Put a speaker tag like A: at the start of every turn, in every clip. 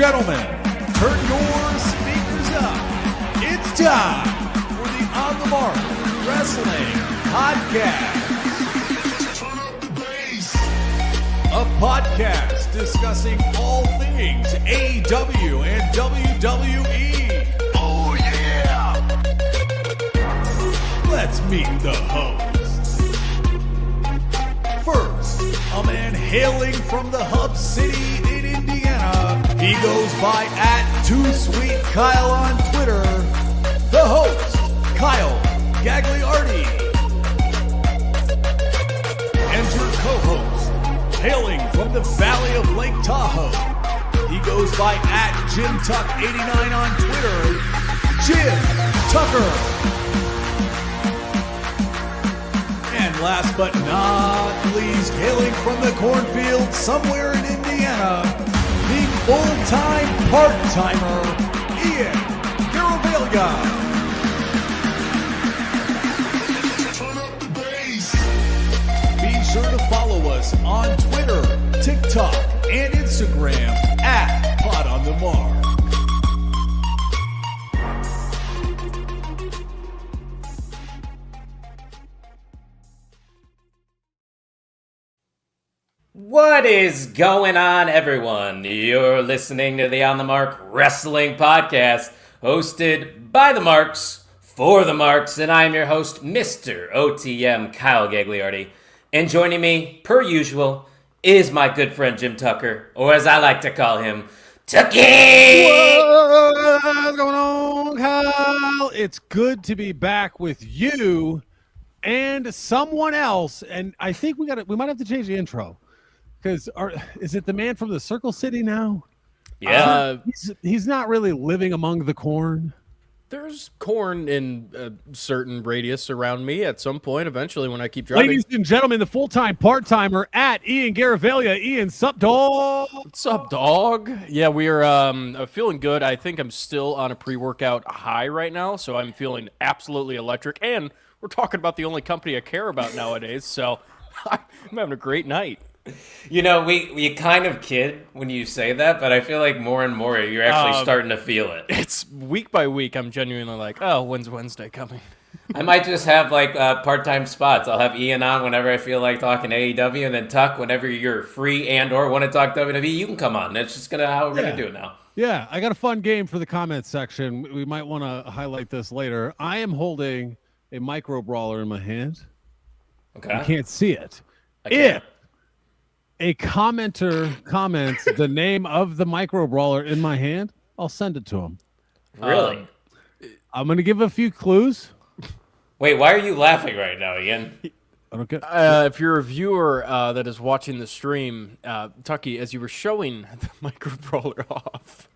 A: gentlemen, turn your speakers up. It's time for the On the Mark Wrestling Podcast. Turn up the bass. A podcast discussing all things AEW and WWE. Oh yeah! Let's meet the hosts. First, a man hailing from the hub city in Indiana. He goes by @TooSweetKyle on Twitter. The host, Kyle Gagliardi. And your co-host, hailing from the valley of Lake Tahoe. He goes by @JimTuck89 on Twitter. Jim Tucker. And last but not least, hailing from the cornfield somewhere in Indiana, the full-time part-timer, Ian Garavaglia. Turn up the bass. Be sure to follow us on Twitter, TikTok, and Instagram @PodOnTheMark.
B: What is going on, everyone? You're listening to the On the Mark Wrestling Podcast, hosted by the Marks, for the Marks, and I'm your host, Mr. OTM Kyle Gagliardi. And joining me, per usual, is my good friend Jim Tucker, or as I like to call him, Tucky!
C: What's going on, Kyle? It's good to be back with you and someone else, and I think we might have to change the intro. Because is it the man from the Circle City now?
B: Yeah.
C: He's not really living among the corn.
D: There's corn in a certain radius around me at some point, eventually, when I keep driving.
C: Ladies and gentlemen, the full-time part-timer Ian Garavaglia. Ian, sup, dog?
D: What's up, dog? Yeah, we are feeling good. I think I'm still on a pre-workout high right now, so I'm feeling absolutely electric. And we're talking about the only company I care about nowadays, so I'm having a great night.
B: You know, we kind of kid when you say that, but I feel like more and more you're actually starting to feel it.
D: It's week by week, I'm genuinely like, oh, when's Wednesday coming?
B: I might just have like part-time spots. I'll have Ian on whenever I feel like talking AEW, and then Tuck whenever you're free and or want to talk WWE, you can come on. That's just how we're gonna do it now.
C: Yeah, I got a fun game for the comments section. We might want to highlight this later. I am holding a micro brawler in my hand.
B: Okay.
C: You can't see it.
B: If
C: a commenter comments the name of the micro brawler in my hand, I'll send it to him.
B: Really?
C: I'm going to give a few clues.
B: Wait, why are you laughing right now, Ian?
C: I don't get.
D: If you're a viewer that is watching the stream, Tucky, as you were showing the micro brawler off,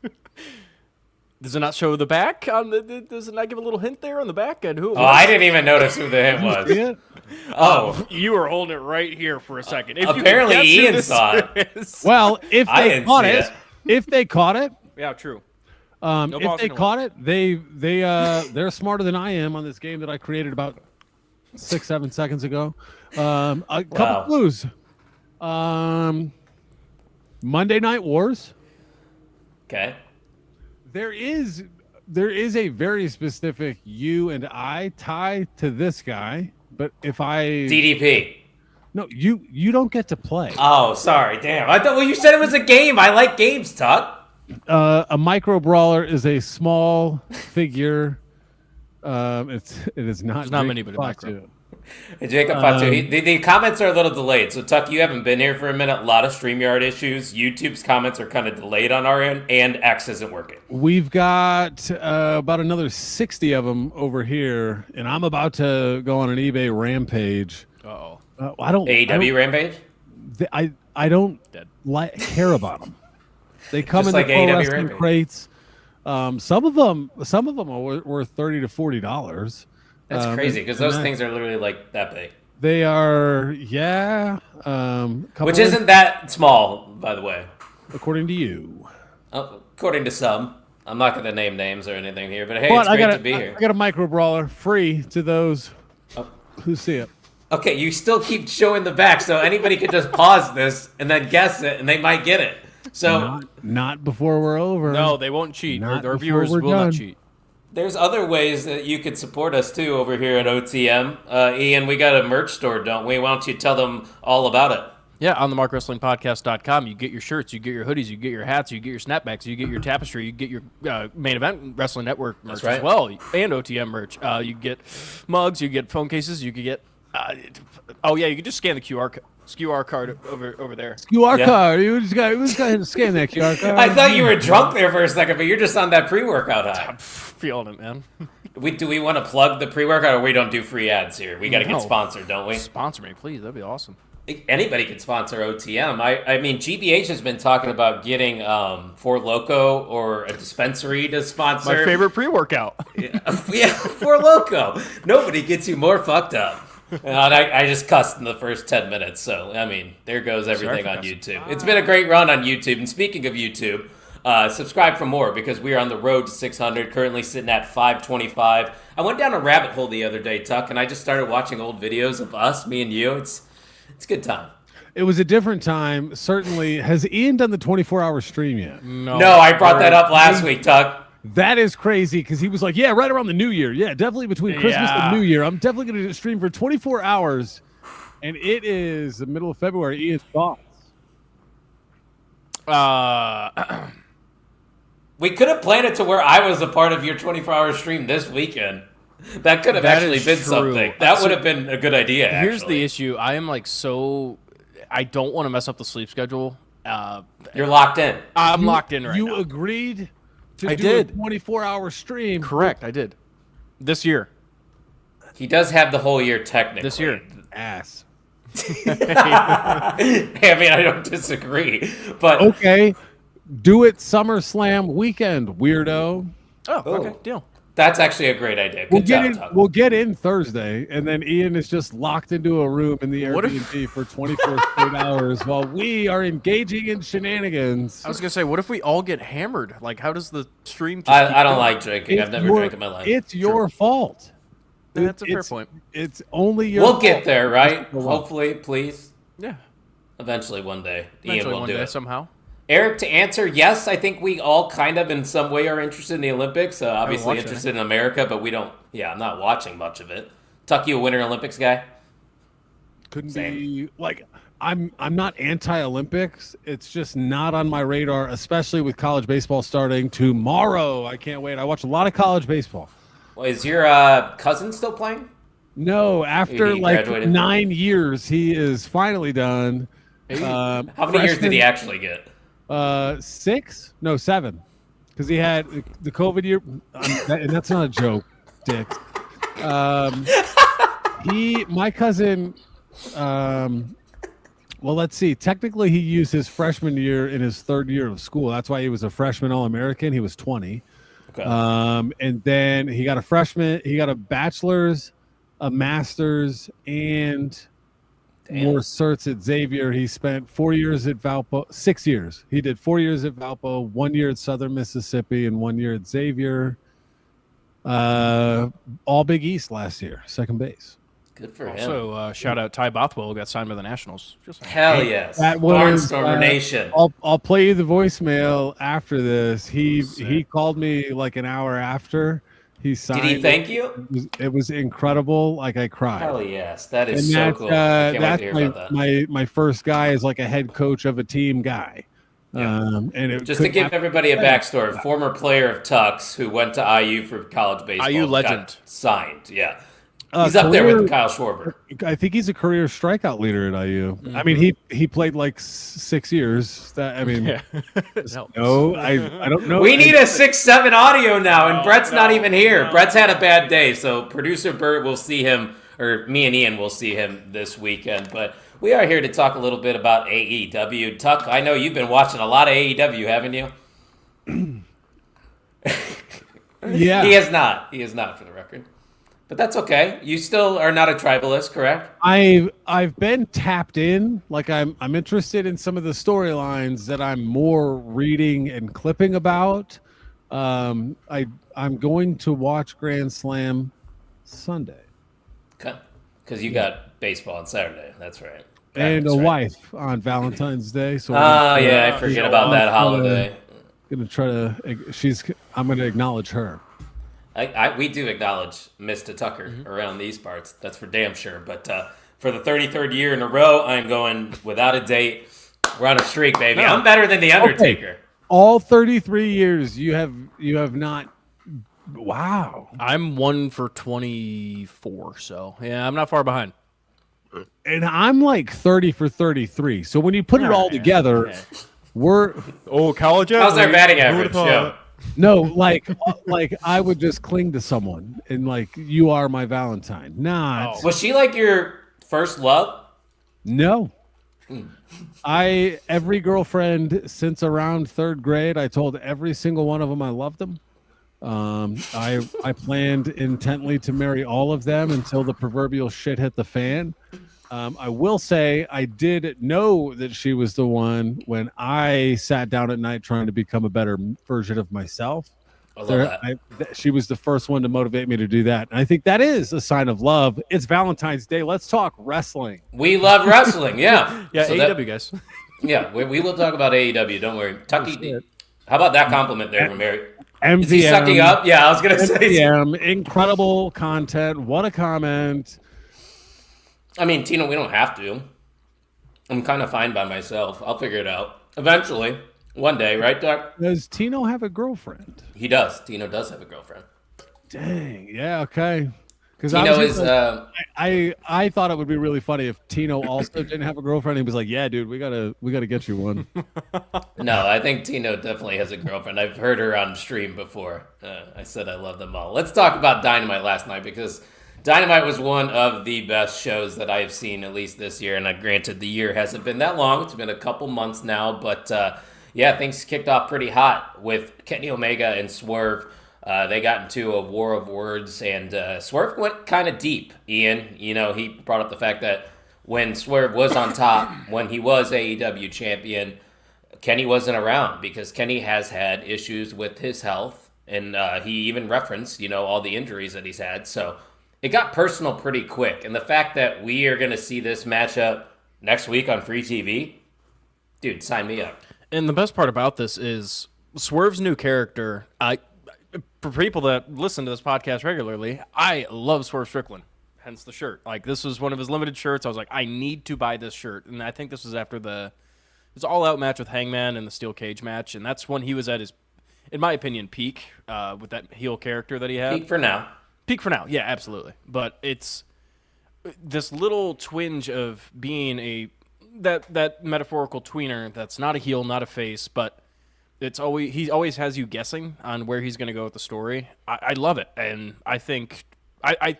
D: does it not show the back? Does it not give a little hint there on the back? And who? It was?
B: I didn't even notice who the hint was.
C: Yeah.
B: Oh,
D: you were holding it right here for a second. If
B: apparently
D: you
B: Ian saw it.
C: Well, if
B: I
C: they
B: didn't
C: caught
B: see
C: it,
B: it.
C: if they caught it,
D: yeah, true.
C: if they caught it, they're smarter than I am on this game that I created about 6-7 seconds ago. A couple clues. Monday Night Wars.
B: Okay.
C: There is a very specific you and I tie to this guy, but if I
B: DDP.
C: no, you don't get to play.
B: Oh, sorry. Damn. I thought. Well, you said it was a game. I like games, Tuck.
C: A micro brawler is a small figure. It is not.
D: There's not many, but a micro.
B: Jacob Fatu, the comments are a little delayed. So, Tuck, you haven't been here for a minute. A lot of StreamYard issues. YouTube's comments are kind of delayed on our end, and X isn't working.
C: We've got about another 60 of them over here, and I'm about to go on an eBay rampage.
D: Uh-oh.
C: I don't
B: AEW Rampage?
C: I don't care about them. They come
B: Just
C: in
B: like
C: the pro
B: AEW
C: wrestling
B: Rampage.
C: crates. Some of them are worth $30 to $40.
B: That's crazy because those things are literally like that big.
C: They are,
B: Which isn't that small, by the way.
C: according to you.
B: According to some. I'm not going to name names or anything here, but hey, it's great to be here.
C: I got a micro brawler free to those who see it.
B: Okay, you still keep showing the back, so anybody could just pause this and then guess it, and they might get it. So
C: Not before we're over.
D: No, they won't cheat.
C: Not
D: Our
C: before
D: viewers
C: we're
D: will
C: done.
D: not cheat.
B: there's other ways that you could support us too over here at OTM. Ian, we got a merch store, don't we? Why don't you tell them all about it?
D: Yeah, on the markwrestlingpodcast.com, you get your shirts, you get your hoodies, you get your hats, you get your snapbacks, you get your tapestry, you get your main event Wrestling Network merch
B: right.
D: as well, and OTM merch. You get mugs, you get phone cases, you could get. You can just scan the QR card over there.
C: QR
B: Yeah.
C: card. You just got to scan that QR card.
B: I thought you were drunk there for a second, but you're just on that pre-workout high.
D: I'm feeling it, man.
B: Do we want to plug the pre-workout, or we don't do free ads here? We got to
D: No.
B: get sponsored, don't we?
D: Sponsor me, please. That'd be awesome.
B: Anybody can sponsor OTM. I mean, GBH has been talking about getting Four Loko or a dispensary to sponsor.
D: My favorite pre-workout.
B: Yeah, Four Loko. Nobody gets you more fucked up. And I just cussed in the first 10 minutes. So, I mean, there goes everything on YouTube. It's been a great run on YouTube. And speaking of YouTube, subscribe for more because we are on the road to 600, currently sitting at 525. I went down a rabbit hole the other day, Tuck, and I just started watching old videos of us, me and you. It's a good time.
C: It was a different time. Certainly. Has Ian done the 24-hour stream yet?
B: No, I brought that up last week, Tuck.
C: That is crazy because he was like, yeah, right around the New Year. Yeah, definitely between Christmas and New Year. I'm definitely going to stream for 24 hours. And it is the middle of February. Ian's thoughts.
B: We could have planned it to where I was a part of your 24-hour stream this weekend. That could have actually been something. That would have been a good idea,
D: Here's
B: actually.
D: the issue. I am I don't want to mess up the sleep schedule.
B: You're locked in.
D: I'm locked in right
C: You
D: now.
C: agreed to
D: I
C: do
D: did.
C: a 24-hour stream.
D: Correct, I did. This year.
B: He does have the whole year, technically.
D: This year.
C: Ass.
B: I mean, I don't disagree. But
C: Okay. Do it SummerSlam weekend, weirdo.
D: Oh, okay, deal.
B: that's actually a great idea. Good job, Tuck.
C: We'll get in Thursday, and then Ian is just locked into a room in the
D: What if-
C: Airbnb for 24 straight hours while we are engaging in shenanigans.
D: I was going to say, what if we all get hammered? Like, how does the stream just
B: I
D: keep
B: don't
D: going?
B: like drinking. I've never drank in my life.
C: It's your fault.
D: That's a fair
C: It's-
D: point.
C: It's only your
B: We'll
C: fault.
B: get there, right?
C: Well,
B: Hopefully, please.
D: Yeah.
B: Eventually, one day.
D: Eventually
B: Ian will
D: one
B: do
D: day,
B: it.
D: somehow.
B: Eric, to answer, yes, I think we all kind of in some way are interested in the Olympics. Obviously
D: watched
B: interested in America, but we don't. Yeah, I'm not watching much of it. Tuck, you a Winter Olympics guy?
C: Couldn't
B: Same.
C: be like I'm not anti-Olympics. It's just not on my radar, especially with college baseball starting tomorrow. I can't wait. I watch a lot of college baseball.
B: Well, is your cousin still playing?
C: No, after
B: He
C: like
B: graduated?
C: 9 years, he is finally done.
B: How many years did he actually get?
C: 6? No, 7. Because he had the COVID year, and that's not a joke, Dick. My cousin, well, let's see. Technically, he used his freshman year in his 3rd year of school. That's why he was a freshman All-American. He was 20.
B: Okay.
C: And then he got a bachelor's, a master's, and more certs at Xavier. He spent 4 years at Valpo, 6 years. He did 4 years at Valpo, 1 year at Southern Mississippi, and 1 year at Xavier. All Big East last year, second base.
B: Good for him.
D: Also, shout out Ty Bothwell, who got signed by the Nationals. Just saying.
B: Hell yes.
C: That was,
B: Barnstormer Nation.
C: I'll play you the voicemail after this. He called me like an hour after he signed.
B: Did he thank you?
C: It was incredible. Like I cried.
B: Hell yes. That is
C: And
B: so
C: that's,
B: cool. I can't wait
C: that's
B: to hear about that.
C: my first guy is like a head coach of a team guy. And it
B: Just to
C: could
B: give
C: happen-
B: everybody a backstory, former player of Tux who went to IU for college baseball.
D: IU
B: got
D: legend.
B: Signed, yeah. He's up there
C: career-
B: with Kyle Schwarber.
C: I think he's a career strikeout leader at IU. I
B: Mm-hmm.
C: mean, he played like 6 years. That I mean,
D: Yeah.
C: no, I don't know.
B: We need a 6-7 audio now, and Brett's not even here. Brett's had a bad day, so producer Bert will see him, or me and Ian will see him this weekend. But we are here to talk a little bit about AEW. Tuck, I know you've been watching a lot of AEW, haven't you?
C: Yeah,
B: He has not. He has not, for the record. But that's okay. You still are not a tribalist, correct?
C: I've been tapped in. Like I'm interested in some of the storylines that I'm more reading and clipping about. I'm going to watch Grand Slam Sunday.
B: Okay. Because you got baseball on Saturday. That's right.
C: and a
B: That's right.
C: wife on Valentine's Day. So
B: Oh, yeah, I forget about that holiday.
C: Gonna try to. I'm gonna acknowledge her.
B: We do acknowledge Mr. Tucker around these parts. That's for damn sure. But for the 33rd year in a row, I'm going without a date. We're on a streak, baby.
D: No.
B: I'm better than The Undertaker.
C: Okay. All 33 years, you have not. Wow.
D: I'm 1 for 24, so yeah, I'm not far behind.
C: And I'm like 30 for 33. So when you put it all together, we're
D: college.
B: How's our batting average? Yeah.
C: no like I would just cling to someone and like you are my Valentine. Not
B: Was she like your first love?
C: no. Every girlfriend since around 3rd grade, I told every single one of them I loved them. I planned intently to marry all of them until the proverbial shit hit the fan. I will say I did know that she was the one when I sat down at night trying to become a better version of myself.
B: I love that.
C: She was the first one to motivate me to do that. And I think that is a sign of love. It's Valentine's Day. Let's talk wrestling.
B: We love wrestling, yeah.
D: Yeah,
B: So
D: AEW guys.
B: Yeah, we will talk about AEW. Don't worry. Tucky, how about that compliment there from Mary?
C: MVM,
B: Is he sucking up? Yeah, I was going to say.
C: MVM, incredible content. What a comment.
B: I mean, Tino, we don't have to. I'm kind of fine by myself. I'll figure it out. Eventually. One day, right, Doc?
C: Does Tino have a girlfriend?
B: He does. Tino does have a girlfriend.
C: Dang. Yeah, okay. Because
B: Tino is...
C: I thought it would be really funny if Tino also didn't have a girlfriend. He was like, "Yeah, dude, we gotta get you one."
B: No, I think Tino definitely has a girlfriend. I've heard her on stream before. I said I love them all. Let's talk about Dynamite last night because Dynamite was one of the best shows that I have seen, at least this year. And granted, the year hasn't been that long. It's been a couple months now, but yeah, things kicked off pretty hot with Kenny Omega and Swerve. They got into a war of words, and Swerve went kind of deep, Ian. You know, he brought up the fact that when Swerve was on top, when he was AEW champion, Kenny wasn't around because Kenny has had issues with his health, and he even referenced, you know, all the injuries that he's had. So it got personal pretty quick. And the fact that we are going to see this matchup next week on free TV, dude, sign me up.
D: And the best part about this is Swerve's new character. For people that listen to this podcast regularly, I love Swerve Strickland, hence the shirt. Like, this was one of his limited shirts. I was like, I need to buy this shirt. And I think this was after the all-out match with Hangman and the steel cage match. And that's when he was at his, in my opinion, peak with that heel character that he had.
B: Peak for now.
D: Peak for now, yeah, absolutely. But it's this little twinge of being that metaphorical tweener that's not a heel, not a face, but he always has you guessing on where he's going to go with the story. I love it, and I think I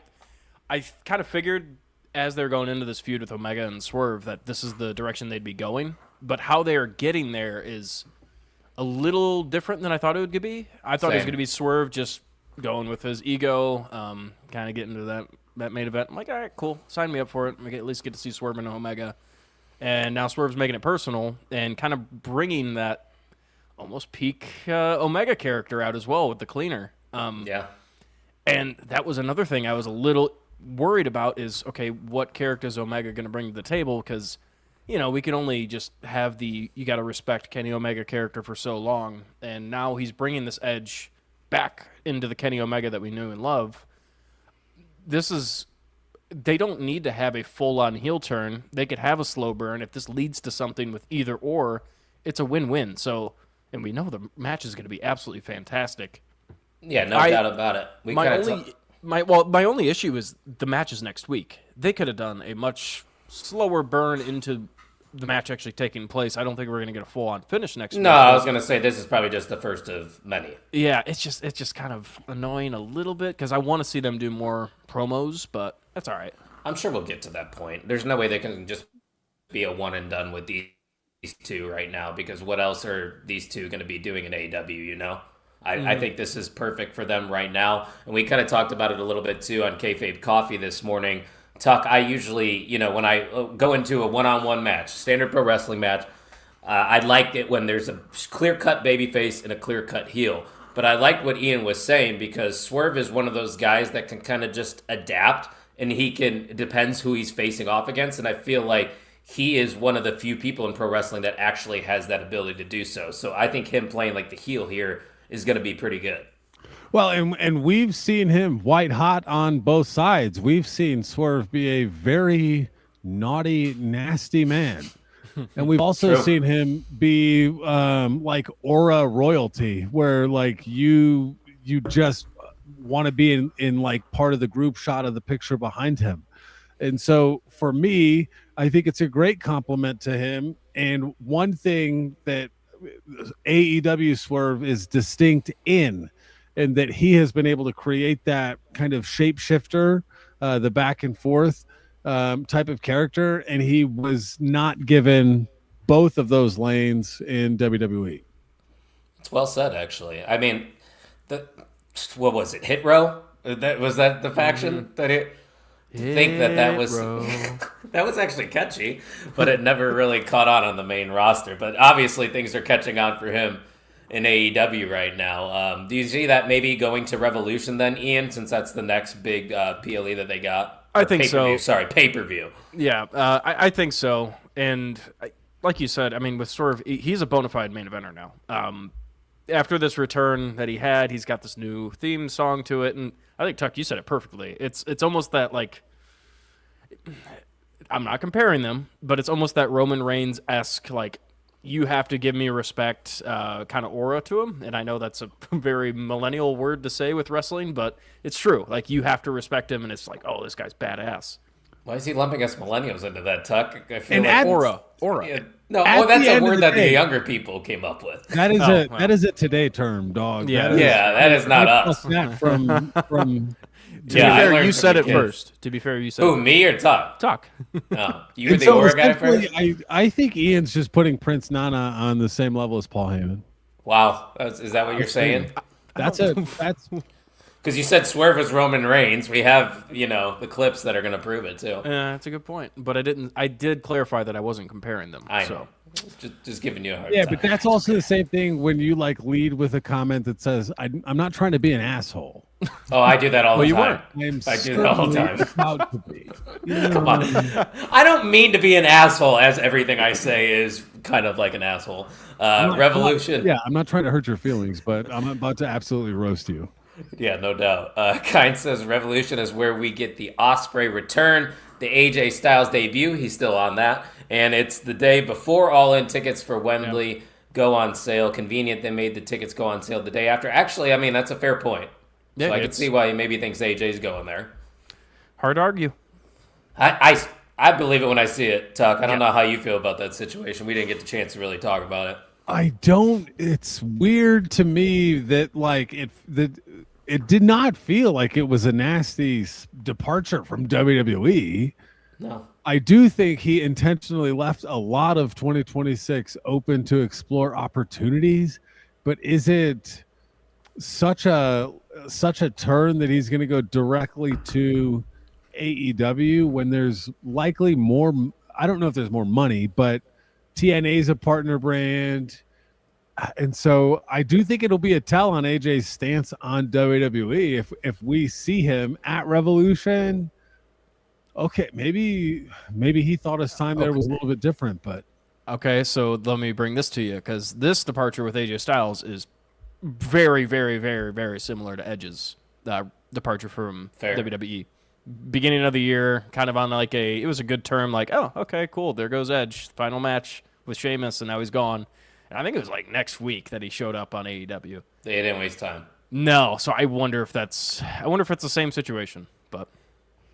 D: kind of figured as they're going into this feud with Omega and Swerve that this is the direction they'd be going. But how they are getting there is a little different than I thought it would be. I thought it was going to be Swerve just going with his ego, kind of getting to that main event. I'm like, all right, cool, sign me up for it. We can at least get to see Swerve and Omega, and now Swerve's making it personal and kind of bringing that almost peak Omega character out as well with the cleaner.
B: Yeah.
D: And that was another thing I was a little worried about is, okay, what character is Omega going to bring to the table? Because, you know, we can only just have you got to respect Kenny Omega character for so long. And now he's bringing this edge back into the Kenny Omega that we knew and love. They don't need to have a full-on heel turn. They could have a slow burn. If this leads to something with either or, it's a win-win. So... And we know the match is going to be absolutely fantastic.
B: Yeah, no doubt about it.
D: My only issue is the match is next week. They could have done a much slower burn into the match actually taking place. I don't think we're going to get a full-on finish next week.
B: No, I was going to say this is probably just the first of many.
D: Yeah, it's just kind of annoying a little bit because I want to see them do more promos, but that's all right.
B: I'm sure we'll get to that point. There's no way they can just be a one and done with these two right now, because what else are these two going to be doing in AEW, you know? I think this is perfect for them right now. And we kind of talked about it a little bit too on Kayfabe Coffee this morning. Tuck, I usually, you know, when I go into a one-on-one match, standard pro wrestling match, I like it when there's a clear-cut babyface and a clear-cut heel. But I like what Ian was saying, because Swerve is one of those guys that can kind of just adapt, and it depends who he's facing off against. And I feel like he is one of the few people in pro wrestling that actually has that ability to do so. So I think him playing like the heel here is going to be pretty good.
C: Well, and we've seen him white hot on both sides. We've seen Swerve be a very naughty, nasty man. And we've also seen him be like aura royalty, where like you just want to be in like part of the group shot of the picture behind him. And so for me, I think it's a great compliment to him. And one thing that AEW Swerve is distinct in, and that he has been able to create that kind of shapeshifter, the back and forth type of character. And he was not given both of those lanes in WWE.
B: It's well said, actually. I mean, what was it? Hit Row? Was that the faction that it? To think that was that was actually catchy, but it never really caught on the main roster. But obviously, things are catching on for him in AEW right now. Do you see that maybe going to Revolution then, Ian? Since that's the next big PLE that they got.
D: I think so.
B: Sorry, pay-per-view.
D: Yeah, I think so. And like you said, I mean, with Swerve, he's a bona fide main eventer now. After this return that he had, he's got this new theme song to it, and I think Tuck, you said it perfectly. It's almost that like, I'm not comparing them, but it's almost that Roman Reigns-esque like, you have to give me respect kind of aura to him. And I know that's a very millennial word to say with wrestling, but it's true. Like, you have to respect him, and it's like, oh, this guy's badass.
B: Why is he lumping us millennials into that, Tuck? I feel
C: and
B: like
D: aura.
B: Yeah, no, that's a word that the younger people came up with.
C: That is that is a today term, dog.
D: Yeah,
B: that is not us.
C: That from
D: To be fair, you said it first. To be fair, you said
B: Who, me or Tuck?
D: Tuck.
B: No, you were the aura guy first?
C: I think Ian's just putting Prince Nana on the same level as Paul Heyman.
B: Wow. Is that what you're saying?
C: That's
B: because you said Swerve is Roman Reigns. We have, the clips that are going to prove it, too.
D: Yeah, that's a good point. But I did clarify that I wasn't comparing them.
B: I know. Just giving you a hard
C: time.
B: Yeah,
C: but that's also the same thing when you like lead with a comment that says, I'm not trying to be an asshole.
B: Oh, I do that all the time.
C: I
B: do that all the time.
C: Proud to be.
B: Come on. I don't mean to be an asshole, as everything I say is kind of like an asshole. Revolution.
C: I'm not trying to hurt your feelings, but I'm about to absolutely roast you.
B: Yeah, no doubt. Kind says Revolution is where we get the Ospreay return, the AJ Styles debut. He's still on that. And it's the day before All-In tickets for Wembley go on sale. Convenient they made the tickets go on sale the day after. Actually, I mean, that's a fair point. So I can see why he maybe thinks AJ's going there.
D: Hard to argue.
B: I believe it when I see it, Tuck. I don't know how you feel about that situation. We didn't get the chance to really talk about it.
C: I don't. It's weird to me that like it did not feel like it was a nasty departure from WWE.
B: No.
C: I do think he intentionally left a lot of 2026 open to explore opportunities, but is it such a turn that he's going to go directly to AEW when there's likely more? I don't know if there's more money, but TNA is a partner brand. And so I do think it'll be a tell on AJ's stance on WWE if we see him at Revolution. Okay, maybe he thought his time there was a little bit different, but
D: okay. So let me bring this to you because this departure with AJ Styles is very, very, very, very similar to Edge's departure from WWE. Beginning of the year, kind of on like it was a good term, like, oh, okay, cool, there goes Edge, final match with Sheamus, and now he's gone. And I think it was like next week that he showed up on AEW.
B: They didn't waste time.
D: No, so I wonder if it's the same situation, but.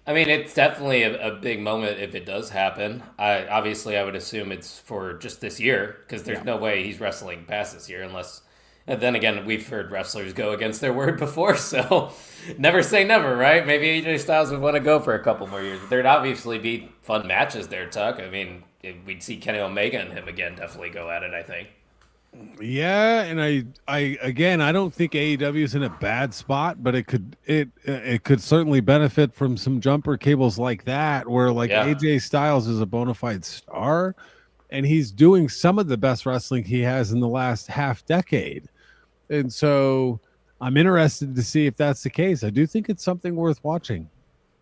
B: I mean, it's definitely a big moment if it does happen. I would assume it's for just this year because there's no way he's wrestling past this year unless. And then again, we've heard wrestlers go against their word before, so never say never, right? Maybe AJ Styles would want to go for a couple more years. There'd obviously be fun matches there, Tuck. I mean, we'd see Kenny Omega and him again definitely go at it, I think.
C: Yeah, and I don't think AEW is in a bad spot, but it could certainly benefit from some jumper cables like that, where AJ Styles is a bona fide star, and he's doing some of the best wrestling he has in the last half decade, and so I'm interested to see if that's the case. I do think it's something worth watching.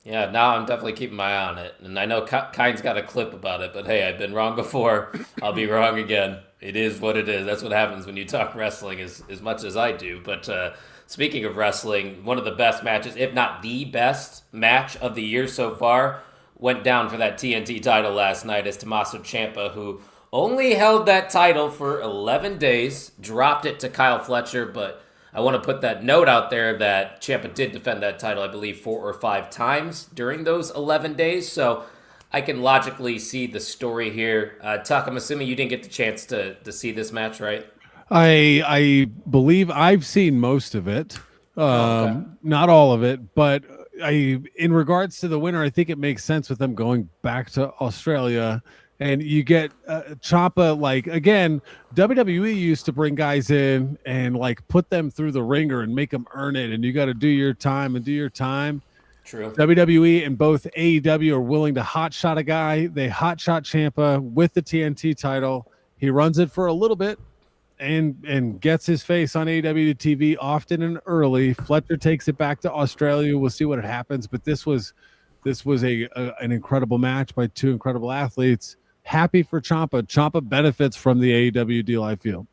B: Yeah, now I'm definitely keeping my eye on it. And I know Kind's got a clip about it, but hey, I've been wrong before. I'll be wrong again. It is what it is. That's what happens when you talk wrestling as much as I do. But speaking of wrestling, one of the best matches, if not the best match of the year so far, went down for that TNT title last night as Tommaso Ciampa, who only held that title for 11 days, dropped it to Kyle Fletcher, but I want to put that note out there that Ciampa did defend that title, I believe, 4 or 5 times during those 11 days, so I can logically see the story here. Tuck, I'm assuming you didn't get the chance to see this match, right?
C: I believe I've seen most of it,
B: Okay.
C: not all of it, but in regards to the winner, I think it makes sense with them going back to Australia. And you get Ciampa, like, again, WWE used to bring guys in and like put them through the ringer and make them earn it. And you got to do your time and do your time.
B: True.
C: WWE and both AEW are willing to hotshot a guy. They hotshot Ciampa with the TNT title. He runs it for a little bit and gets his face on AEW TV often and early. Fletcher takes it back to Australia. We'll see what happens. But this was an incredible match by two incredible athletes. Happy for Ciampa. Ciampa benefits from the AEW deal, I feel.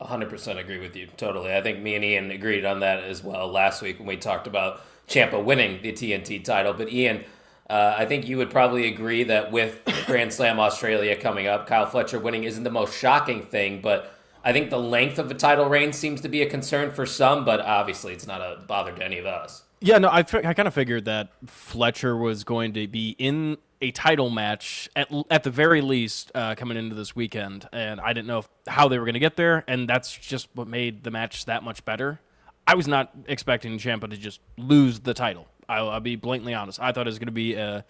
B: 100% agree with you. Totally. I think me and Ian agreed on that as well last week when we talked about Ciampa winning the TNT title. But Ian, I think you would probably agree that with Grand Slam Australia coming up, Kyle Fletcher winning isn't the most shocking thing, but I think the length of the title reign seems to be a concern for some, but obviously it's not a bother to any of us.
D: Yeah, no, I kind of figured that Fletcher was going to be in a title match at the very least coming into this weekend, and I didn't know how they were going to get there, and that's just what made the match that much better. I was not expecting Ciampa to just lose the title. I'll be blatantly honest. I thought it was going to be a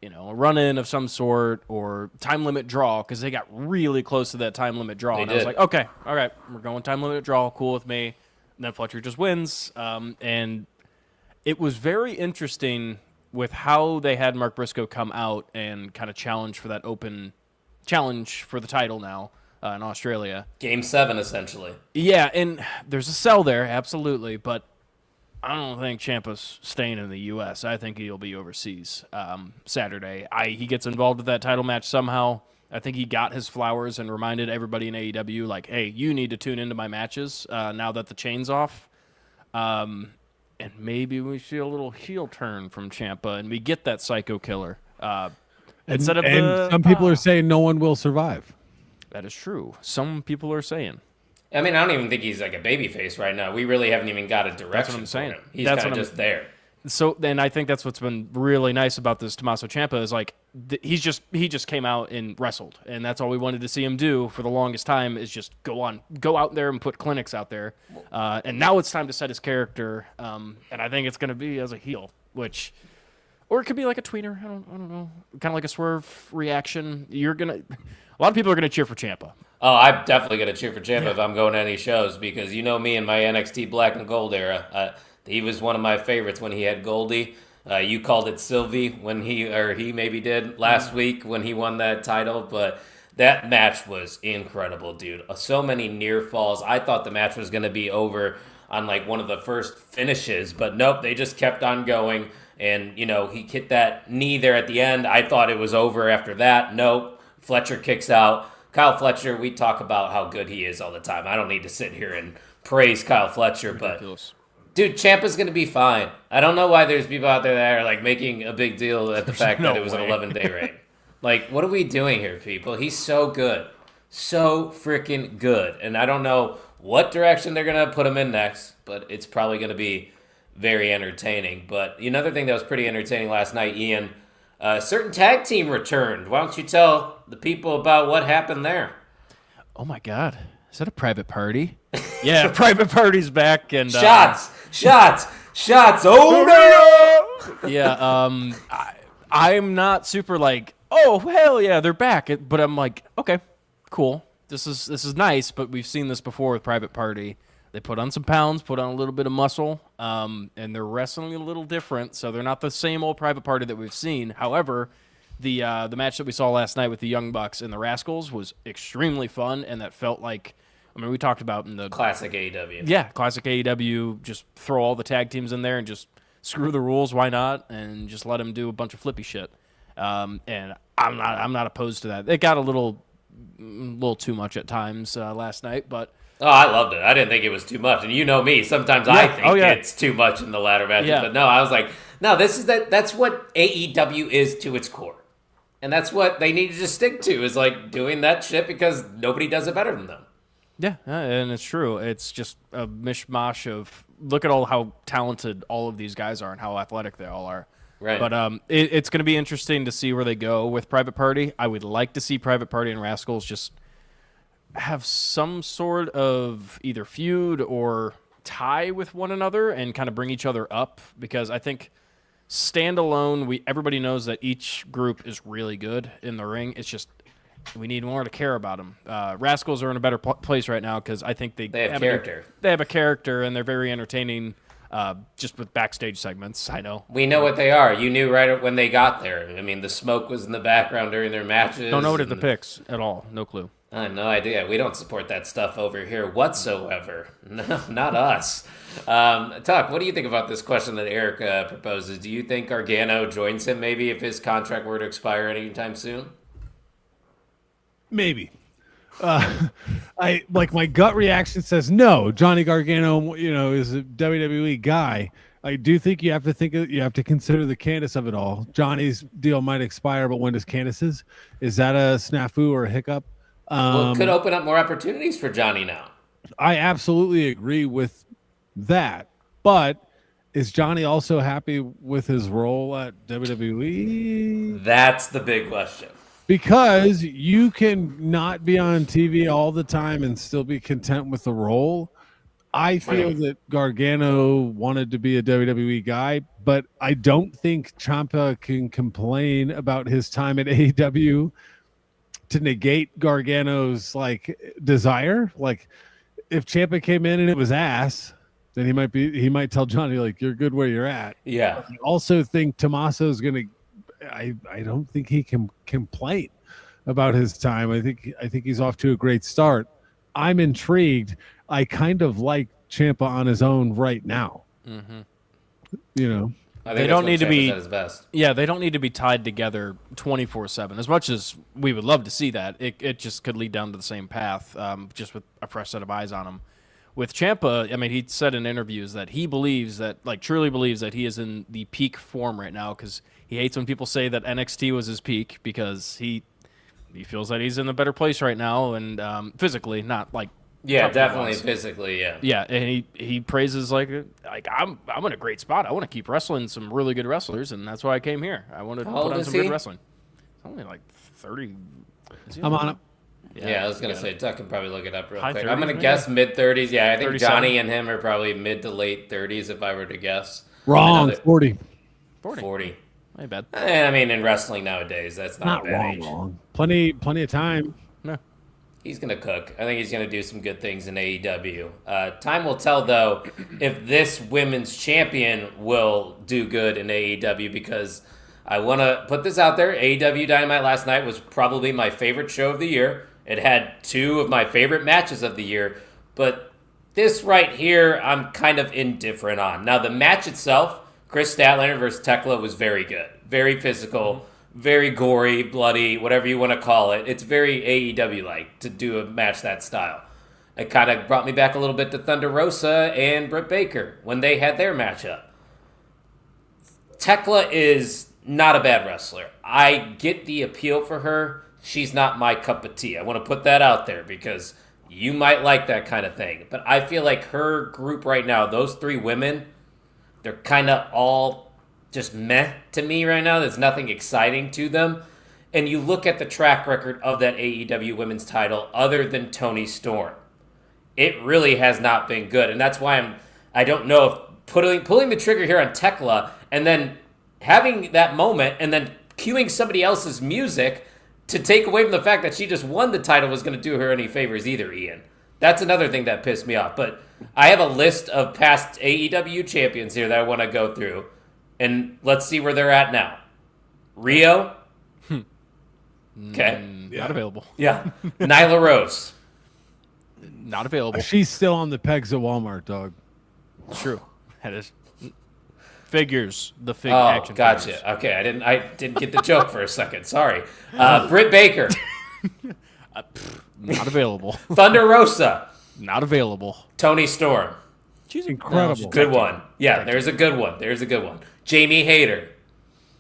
D: run-in of some sort or time limit draw, because they got really close to that time limit draw. I was like, okay, all right, we're going time limit draw, cool with me. And then Fletcher just wins, and it was very interesting with how they had Mark Briscoe come out and kind of challenge for that open challenge for the title now in Australia.
B: Game 7, essentially.
D: Yeah, and there's a sell there, absolutely, but I don't think Ciampa's staying in the U.S. I think he'll be overseas Saturday. He gets involved with that title match somehow. I think he got his flowers and reminded everybody in AEW, like, hey, you need to tune into my matches now that the chain's off. And maybe we see a little heel turn from Ciampa, and we get that psycho killer. Instead of
C: some people are saying no one will survive.
D: That is true. Some people are saying.
B: I mean, I don't even think he's like a babyface right now. We really haven't even got a direction.
D: That's what I'm saying.
B: For him. He's kind of just there.
D: So then I think that's what's been really nice about this Tommaso Ciampa is like he just came out and wrestled, and that's all we wanted to see him do for the longest time is just go out there and put clinics out there, and now it's time to set his character, and I think it's going to be as a heel, or it could be like a tweener. I don't know, kind of like a Swerve reaction. A lot of people are gonna cheer for Ciampa.
B: Oh, I'm definitely going to cheer for Ciampa if I'm going to any shows, because you know me and my NXT Black and Gold era. He was one of my favorites when he had Goldie. You called it Sylvie when he maybe did last week when he won that title, but that match was incredible, dude. So many near falls. I thought the match was going to be over on like one of the first finishes, but nope, they just kept on going. And, he hit that knee there at the end. I thought it was over after that. Nope. Fletcher kicks out. Kyle Fletcher, we talk about how good he is all the time. I don't need to sit here and praise Kyle Fletcher, but dude, Ciampa's going to be fine. I don't know why there's people out there that are like making a big deal at the fact that it was an 11-day reign. Like, what are we doing here, people? He's so good. So freaking good. And I don't know what direction they're going to put him in next, but it's probably going to be very entertaining. But another thing that was pretty entertaining last night, Ian, a certain tag team returned. Why don't you tell the people about what happened there?
D: Oh my God. Is that a private party? Yeah, private party's back. And
B: Shots! Oh no!
D: Yeah, I'm not super like, oh hell yeah, they're back. But I'm like, okay, cool. This is nice. But we've seen this before with Private Party. They put on some pounds, put on a little bit of muscle, and they're wrestling a little different. So they're not the same old Private Party that we've seen. However, the match that we saw last night with the Young Bucks and the Rascals was extremely fun, and that felt like, I mean, we talked about in the
B: classic AEW.
D: Yeah, classic AEW. Just throw all the tag teams in there and just screw the rules, why not? And just let him do a bunch of flippy shit. And I'm not opposed to that. It got a little too much at times last night, but
B: Oh, I loved it. I didn't think it was too much. And you know me, sometimes I think it's too much in the ladder matches.
D: Yeah.
B: But no, I was like, no, that's what AEW is to its core. And that's what they need to just stick to, is like doing that shit because nobody does it better than them.
D: yeah, and it's true. It's just a mishmash of look at how talented all of these guys are and how athletic they all are.
B: Right.
D: But it's going to be interesting to see where they go with Private Party. I would like to see Private Party and Rascals just have some sort of either feud or tie with one another and kind of bring each other up, because I think standalone, everybody knows that each group is really good in the ring. It's just we need more to care about them. Rascals are in a better place right now because I think they
B: have character.
D: They have a character and they're very entertaining. Just with backstage segments, I know.
B: We know what they are. You knew right when they got there. I mean, the smoke was in the background during their matches.
D: Don't know what it depicts at all. No clue.
B: I have no idea. We don't support that stuff over here whatsoever. No, not us. Tuck, what do you think about this question that Eric proposes? Do you think Gargano joins him maybe if his contract were to expire anytime soon?
C: Maybe. I like my gut reaction says no. Johnny Gargano, is a WWE guy. I do think you have to consider the Candace of it all. Johnny's deal might expire, but when does Candace's? Is that a snafu or a hiccup?
B: Well, it could open up more opportunities for Johnny now.
C: I absolutely agree with that. But is Johnny also happy with his role at WWE?
B: That's the big question.
C: Because you can not be on TV all the time and still be content with the role. I feel that Gargano wanted to be a WWE guy, but I don't think Ciampa can complain about his time at AEW to negate Gargano's desire. Like if Ciampa came in and it was ass, then he might tell Johnny you're good where you're at.
B: Yeah.
C: I also think Tommaso's gonna. I don't think he can complain about his time. I think he's off to a great start. I'm intrigued. I kind of like Ciampa on his own right now.
D: Mm-hmm.
B: They don't need to be at his best.
D: Yeah, they don't need to be tied together 24/7. As much as we would love to see that, it just could lead down to the same path, just with a fresh set of eyes on him. With Ciampa, I mean, he said in interviews that he believes that, truly believes that he is in the peak form right now, because he hates when people say that NXT was his peak, because he feels that he's in a better place right now, and physically, not
B: yeah, definitely physically, yeah.
D: Yeah, and he praises I'm in a great spot. I want to keep wrestling some really good wrestlers, and that's why I came here. I want to put on some good wrestling. It's only 30.
C: I'm on it.
B: Yeah, I was going to say, Tuck can probably look it up real quick.
D: 30s,
B: I'm going to guess mid-30s. Yeah, I think
D: 37.
B: Johnny and him are probably mid to late 30s if I were to guess.
C: Wrong. 40.
B: 40.
D: My bad.
B: I mean, in wrestling nowadays, that's not a bad
C: wrong,
B: age.
C: wrong. Plenty of time.
D: No.
B: He's going to cook. I think he's going to do some good things in AEW. Time will tell, though, if this women's champion will do good in AEW, because I want to put this out there. AEW Dynamite last night was probably my favorite show of the year. It had 2 of my favorite matches of the year, but this right here, I'm kind of indifferent on. Now, the match itself, Chris Statlander versus Tekla, was very good. Very physical, very gory, bloody, whatever you want to call it. It's very AEW-like to do a match that style. It kind of brought me back a little bit to Thunder Rosa and Britt Baker when they had their matchup. Tekla is not a bad wrestler. I get the appeal for her. She's not my cup of tea. I want to put that out there because you might like that kind of thing. But I feel like her group right now, those 3 women, they're kind of all just meh to me right now. There's nothing exciting to them. And you look at the track record of that AEW women's title other than Toni Storm. It really has not been good. And that's why I don't know if pulling the trigger here on Tekla and then having that moment and then cueing somebody else's music to take away from the fact that she just won the title was going to do her any favors either, Ian. That's another thing that pissed me off. But I have a list of past AEW champions here that I want to go through. And let's see where they're at now. Rio. Okay.
D: Not available.
B: Yeah. Nyla Rose.
D: Not available.
C: She's still on the pegs at Walmart, dog.
D: True. That is. figures. The
B: Oh, gotcha.
D: figures.
B: Okay, I didn't get the joke for a second. Sorry. Britt Baker,
D: Not available.
B: Thunder Rosa,
D: Not available.
B: Tony Storm.
D: She's
C: Incredible.
B: Good one. Yeah, there's a good one. Jamie Hayter.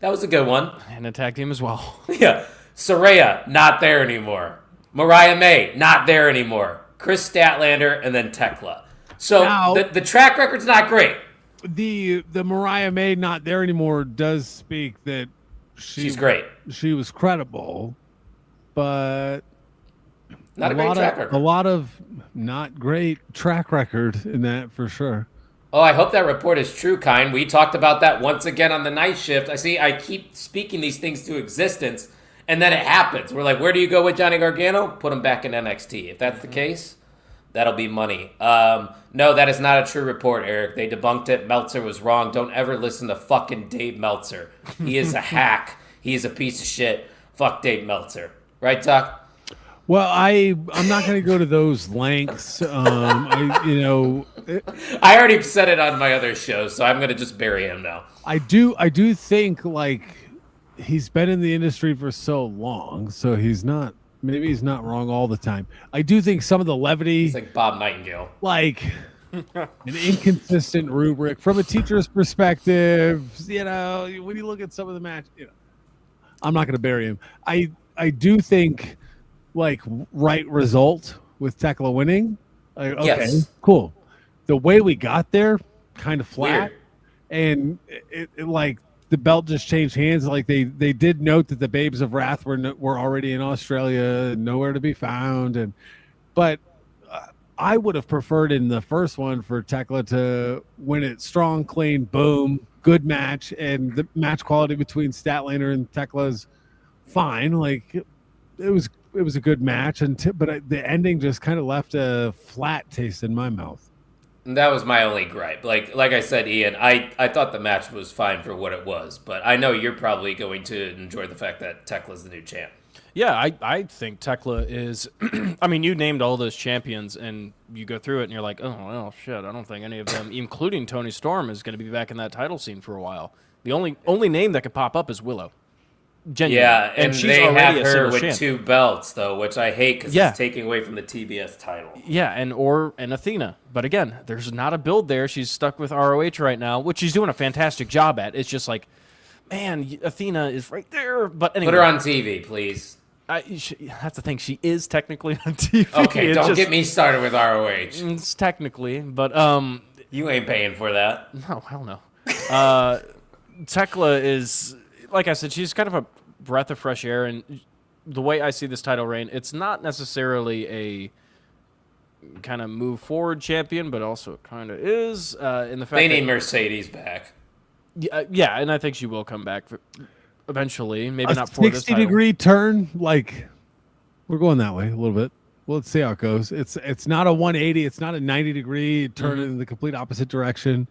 B: That was a good one.
D: And a tag team as well.
B: Yeah. Saraya, not there anymore. Mariah May, not there anymore. Chris Statlander, and then Tekla. So
C: Now-
B: the track record's not great.
C: The Mariah May not there anymore does speak that
B: She's great.
C: She was credible, but
B: Not a great track record.
C: A lot of not great track record in that for sure.
B: Oh, I hope that report is true, Kine. We talked about that once again on the night shift. I keep speaking these things to existence, and then it happens. We're like, where do you go with Johnny Gargano? Put him back in NXT. If that's the case, that'll be money. No, that is not a true report, Eric. They debunked it. Meltzer was wrong. Don't ever listen to fucking Dave Meltzer. He is a hack. He is a piece of shit. Fuck Dave Meltzer. Right, Tuck?
C: Well, I'm not going to go to those lengths.
B: I already said it on my other show, so I'm going to just bury him now.
C: I do think like he's been in the industry for so long, so maybe he's not wrong all the time. I do think some of the levity,
B: It's like Bob Nightingale.
C: like an inconsistent rubric from a teacher's perspective, when you look at some of the match, I'm not going to bury him. I do think like right result with Tekla winning. Okay,
B: Yes.
C: cool. The way we got there, kind of flat,
B: Weird.
C: and it like the belt just changed hands. Like they did note that the Babes of Wrath were already in Australia, nowhere to be found, but I would have preferred in the first one for Tekla to win it strong, clean, boom, good match, and the match quality between Statlander and Tekla's fine. Like it was a good match, but the ending just kind of left a flat taste in my mouth.
B: And that was my only gripe. Like I said, Ian, I thought the match was fine for what it was, but I know you're probably going to enjoy the fact that Tekla's the new champ.
D: Yeah, I think Tekla is. I mean, you named all those champions, and you go through it, and you're like, oh, well, shit. I don't think any of them, including Tony Storm, is going to be back in that title scene for a while. The only name that could pop up is Willow. Genuinely.
B: Yeah, and
D: she's
B: they
D: already
B: have
D: a
B: her
D: singles
B: with
D: champ.
B: 2 belts, though, which I hate because
D: Yeah.
B: it's taking away from the TBS title.
D: Yeah, and Athena. But again, there's not a build there. She's stuck with ROH right now, which she's doing a fantastic job at. It's just like, man, Athena is right there. But anyway,
B: Put her on TV, please.
D: that's the thing. She is technically on TV.
B: Okay, don't get me started with ROH.
D: It's technically, but
B: You ain't paying for that.
D: no, hell no. Tekla is, like I said, she's kind of a breath of fresh air, and the way I see this title reign, it's not necessarily a kind of move forward champion, but also it kind of is in the fact
B: They
D: that,
B: need Mercedes back.
D: yeah, and I think she will come back eventually. Maybe not for this
C: 60-degree turn, like we're going that way a little bit. Well, let's see how it goes. It's not a 180. It's not a 90-degree turn in the complete opposite direction.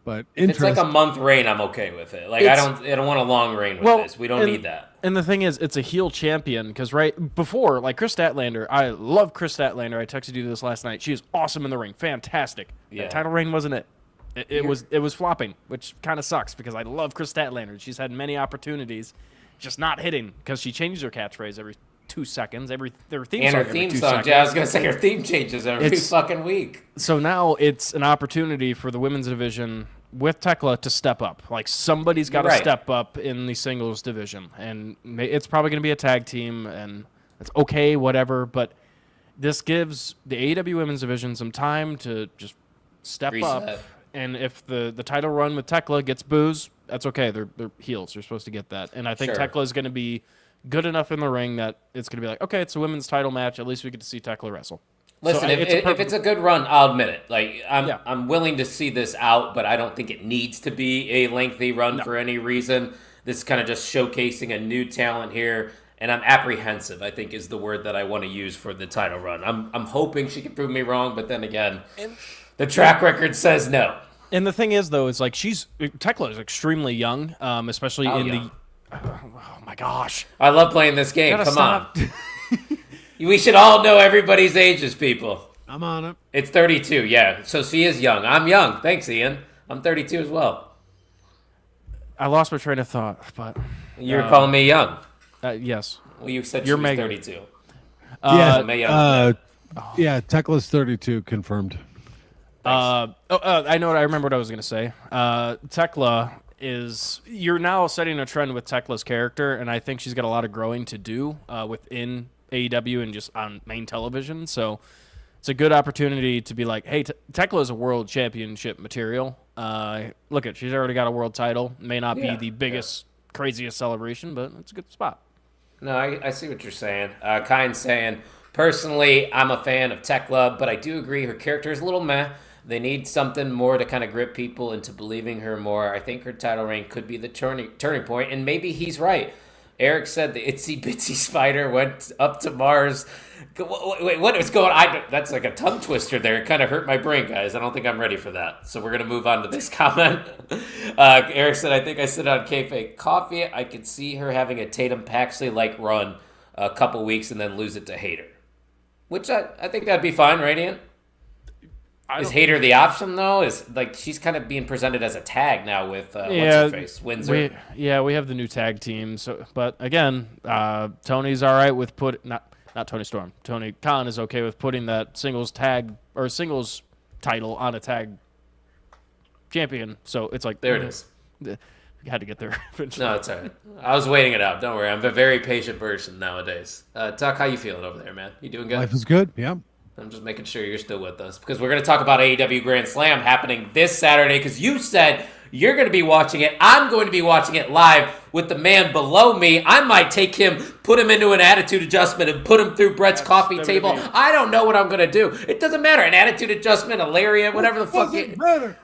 C: But
B: It's like a month reign. I'm okay with it. Like I don't want a long reign with this. We don't need that.
D: And the thing is, it's a heel champion because right before, like Chris Statlander, I love Chris Statlander. I texted you this last night. She is awesome in the ring, fantastic.
B: Yeah.
D: That title reign wasn't it. It was flopping, which kind of sucks because I love Chris Statlander. She's had many opportunities, just not hitting because she changes her catchphrase every 2 seconds. Their theme
B: And
D: song
B: her
D: every
B: theme
D: 2
B: song.
D: seconds.
B: Yeah, I was gonna say her theme changes every fucking week.
D: So now it's an opportunity for the women's division with Tekla to step up. Like somebody's got to
B: Right.
D: step up in the singles division, and it's probably going to be a tag team, and it's okay, whatever. But this gives the AEW women's division some time to just step
B: Reset.
D: up. And if the title run with Tekla gets boos, that's okay. They're heels. They're supposed to get that. And I think
B: Sure.
D: Tekla is going to be good enough in the ring that it's going to be like, okay, it's a women's title match. At least we get to see Tekla wrestle.
B: Listen,
D: So
B: if it's a good run, I'll admit it. Like
D: Yeah.
B: I'm willing to see this out, but I don't think it needs to be a lengthy run for any reason. This is kind of just showcasing a new talent here, and I'm apprehensive, I think is the word that I want to use for the title run. I'm hoping she can prove me wrong, but then again, the track record says no.
D: And the thing is, though, is like Tekla is extremely young, especially
B: How
D: in
B: young?
D: oh my gosh.
B: I love playing this game.
D: Gotta
B: Come
D: stop.
B: on. We should all know everybody's ages, people.
C: I'm on it.
B: It's 32, yeah. So she is young. I'm young. Thanks, Ian. I'm 32 as well.
D: I lost my train of thought, but
B: You're calling me young.
D: yes.
B: Well, you said
D: You're
B: she was
D: Megan.
B: 32.
C: Yeah,
B: Mae Young's
C: yeah. Tekla's 32 confirmed.
D: I remember what I was going to say. Tekla you're now setting a trend with Tekla's character, and I think she's got a lot of growing to do within AEW and just on main television. So it's a good opportunity to be like, hey, Tekla is a world championship material. Look she's already got a world title. May not be the biggest, craziest celebration, but it's a good spot.
B: No, I see what you're saying. Kind saying, personally, I'm a fan of Tekla, but I do agree her character is a little meh. They need something more to kind of grip people into believing her more. I think her title reign could be the turning point, and maybe he's right. Eric said the itsy bitsy spider went up to Mars. Wait, what is going on? That's like a tongue twister there. It kind of hurt my brain, guys. I don't think I'm ready for that. So we're going to move on to this comment. Eric said, I think I sit on Kayfabe Coffee. I could see her having a Tatum Paxley-like run a couple weeks and then lose it to Hater. Which I think that'd be fine, right, Ian? Is Hater the option, though? Is like she's kind of being presented as a tag now with what's-her-face, Windsor.
D: We have the new tag team. So, but again, Tony's all right with not Tony Storm. Tony Khan is okay with putting that singles tag or singles title on a tag champion. So it's like
B: there it is.
D: We had to get there eventually.
B: No, it's all right. I was waiting it out. Don't worry. I'm a very patient person nowadays. Tuck, how you feeling over there, man? You doing good?
C: Life is good. Yeah.
B: I'm just making sure you're still with us because we're going to talk about AEW Grand Slam happening this Saturday because you said you're going to be watching it. I'm going to be watching it live with the man below me. I might take him, put him into an attitude adjustment, and put him through Brett's coffee table. I don't know what I'm going to do. It doesn't matter. An attitude adjustment, a lariat, whatever the fuck. It doesn't matter.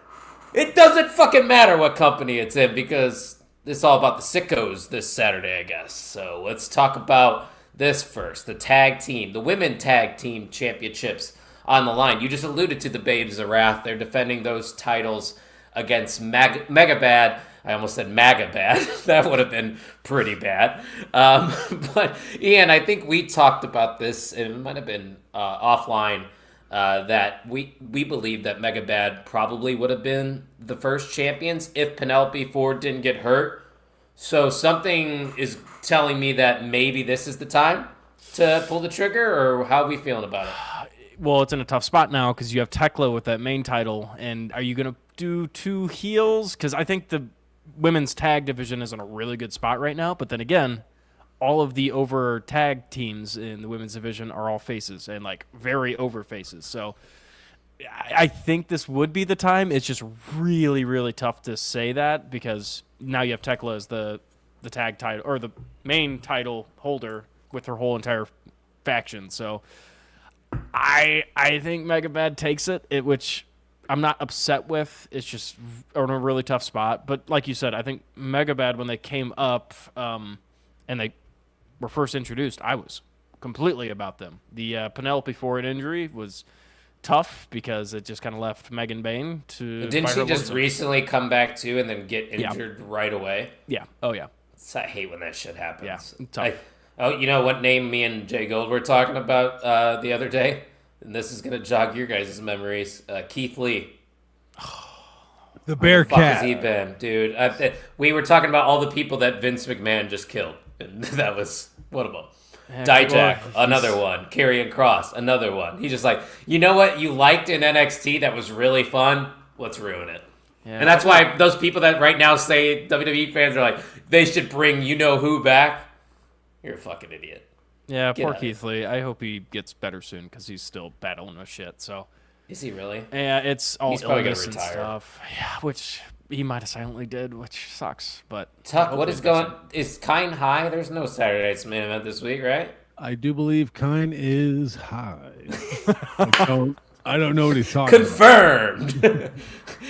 B: It doesn't fucking matter what company it's in because it's all about the sickos this Saturday, I guess. So let's talk about this first. The tag team, the women tag team championships on the line. You just alluded to the Babes of Wrath. They're defending those titles against Megabad. I almost said Magabad. That would have been pretty bad. But Ian, I think we talked about this, and it might have been offline, that we believe that Megabad probably would have been the first champions if Penelope Ford didn't get hurt. So something is telling me that maybe this is the time to pull the trigger, or how are we feeling about it?
D: Well, it's in a tough spot now because you have Tekla with that main title, and are you going to do two heels? Because I think the women's tag division is in a really good spot right now, but then again, all of the over tag teams in the women's division are all faces, and like very over faces. So I think this would be the time. It's just really, really tough to say that because now you have Tekla as the tag title or the main title holder with her whole entire faction. So I think Megabad takes it, which I'm not upset with. It's just in a really tough spot. But like you said, I think Megabad, when they came up and they were first introduced, I was completely about them. The Penelope Ford injury was tough because it just kind of left Megan Bain to.
B: Didn't she just recently come back too and then get injured right away?
D: Yeah. Oh yeah.
B: I hate when that shit happens.
D: Yeah. Tough.
B: You know what name me and Jay Gold were talking about the other day? And this is gonna jog your guys' memories. Keith Lee.
C: The Bearcat.
B: Fuck has he been, dude? We were talking about all the people that Vince McMahon just killed, and that was one of them. Dijak, another one. Karrion Kross, another one. He's just like, you know what you liked in NXT that was really fun? Let's ruin it. Yeah. And that's why those people that right now say WWE fans are like, they should bring you-know-who back. You're a fucking idiot.
D: Yeah, poor Keith Lee. I hope he gets better soon because he's still battling with shit. So,
B: is he really?
D: Yeah, it's all illness and
B: retire.
D: stuff. Yeah, which he might have silently did, which sucks. But
B: Tuck, what is going? Is Kine high? There's no Saturday Night's Main Event this week, right?
C: I do believe Kine is high. I don't know what he's talking
B: Confirmed. About.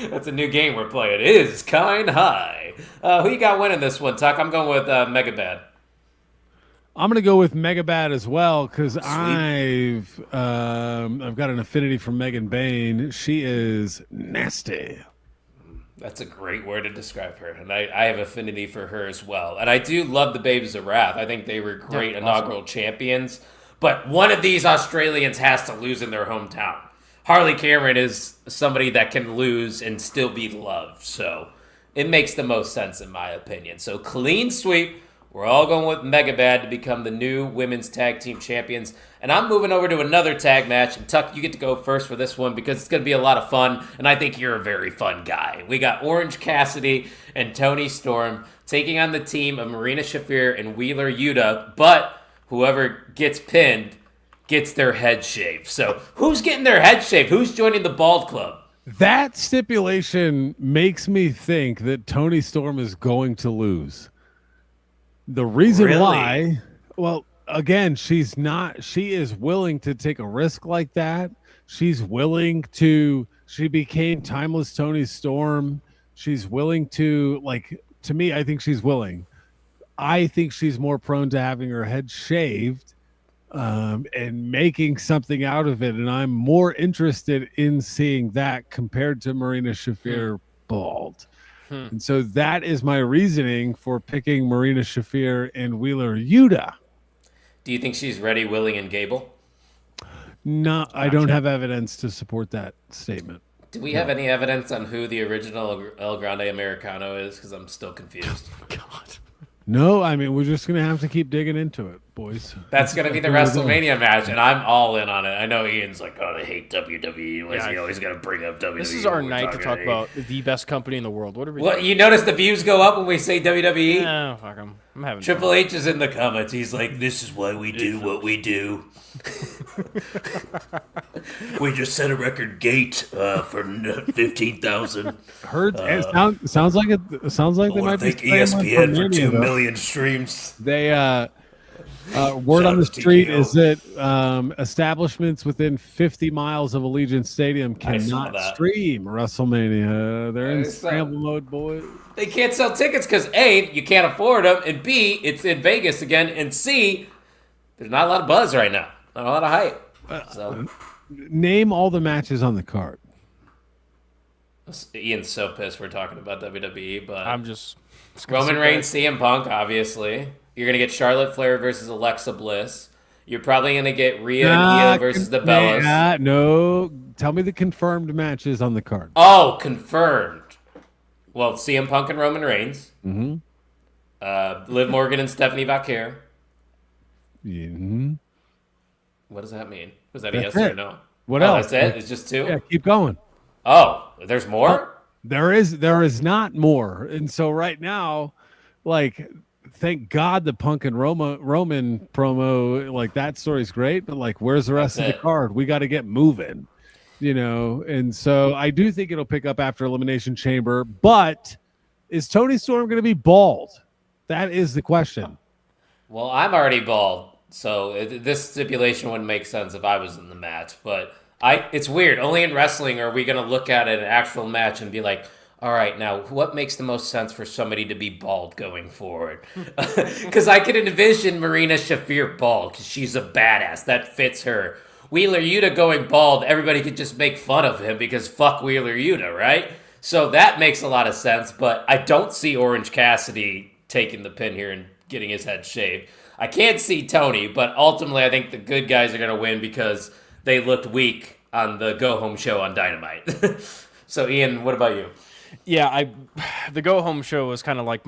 B: That's a new game we're playing. Is Kine high? Who you got winning this one, Tuck? I'm going with Megabad.
C: I'm going to go with Megabad as well because I've got an affinity for Megan Bain. She is nasty.
B: That's a great word to describe her, and I have affinity for her as well. And I do love the Babes of Wrath. I think they were great inaugural champions. But one of these Australians has to lose in their hometown. Harley Cameron is somebody that can lose and still be loved. So it makes the most sense in my opinion. So clean sweep. We're all going with Megabad to become the new women's tag team champions. And I'm moving over to another tag match. And Tuck, you get to go first for this one because it's going to be a lot of fun. And I think you're a very fun guy. We got Orange Cassidy and Toni Storm taking on the team of Marina Shafir and Wheeler Yuta. But whoever gets pinned gets their head shaved. So who's getting their head shaved? Who's joining the Bald Club?
C: That stipulation makes me think that Toni Storm is going to lose. The reason why, well, again, she is willing to take a risk like that. She became Timeless Toni Storm. She's willing to, to me, I think she's willing. I think she's more prone to having her head shaved and making something out of it. And I'm more interested in seeing that compared to Marina Shafir bald. And so that is my reasoning for picking Marina Shafir and Wheeler Yuta.
B: Do you think she's ready, willing, and Gable?
C: No, I don't have evidence to support that statement.
B: Do we have any evidence on who the original El Grande Americano is? Because I'm still confused.
D: God.
C: No, I mean, we're just going to have to keep digging into it, boys.
B: That's going to be the WrestleMania match, and I'm all in on it. I know Ian's like, oh, I hate WWE. Why is he always going to bring up WWE?
D: This is our night to talk about the best company in the world. What are we
B: doing? You notice the views go up when we say WWE?
D: No, fuck them. I'm having
B: Triple H is in the comments. He's like, this is why we do what we do. We just set a record gate for 15,000.
C: Heard sounds like they might be
B: ESPN for 2 million streams.
C: They word on the street is that establishments within 50 miles of Allegiant Stadium cannot stream WrestleMania. They're in scramble mode, boys.
B: They can't sell tickets because A, you can't afford them, and B, it's in Vegas again, and C, there's not a lot of buzz right now. Not a lot of hype. So,
C: name all the matches on the card.
B: Ian's so pissed we're talking about WWE, but
D: I'm just
B: Roman Reigns, CM Punk, obviously. You're gonna get Charlotte Flair versus Alexa Bliss. You're probably gonna get Rhea and Io versus the Bellas.
C: No, tell me the confirmed matches on the card.
B: Oh, confirmed. Well, CM Punk and Roman Reigns.
C: Mm-hmm.
B: Liv Morgan and Stephanie Vaquer.
C: Mm-hmm.
B: What does that mean? Was that a yes or no?
C: What else?
B: That's it? It's just two?
C: Yeah, keep going.
B: Oh, there's more?
C: There is not more. And so right now, thank God the Punk and Roman promo, that story's great, but where's the rest of the card? We got to get moving, And so I do think it'll pick up after Elimination Chamber, but is Toni Storm going to be bald? That is the question.
B: Well, I'm already bald. So this stipulation wouldn't make sense if I was in the match, but it's weird. Only in wrestling are we going to look at an actual match and be like, all right, now what makes the most sense for somebody to be bald going forward? Because I could envision Marina Shafir bald because she's a badass. That fits her. Wheeler Yuta going bald, everybody could just make fun of him because fuck Wheeler Yuta, right? So that makes a lot of sense, but I don't see Orange Cassidy taking the pin here and getting his head shaved. I can't see Tony, but ultimately I think the good guys are going to win because they looked weak on the go-home show on Dynamite. So, Ian, what about you?
D: Yeah, the go-home show was kind of like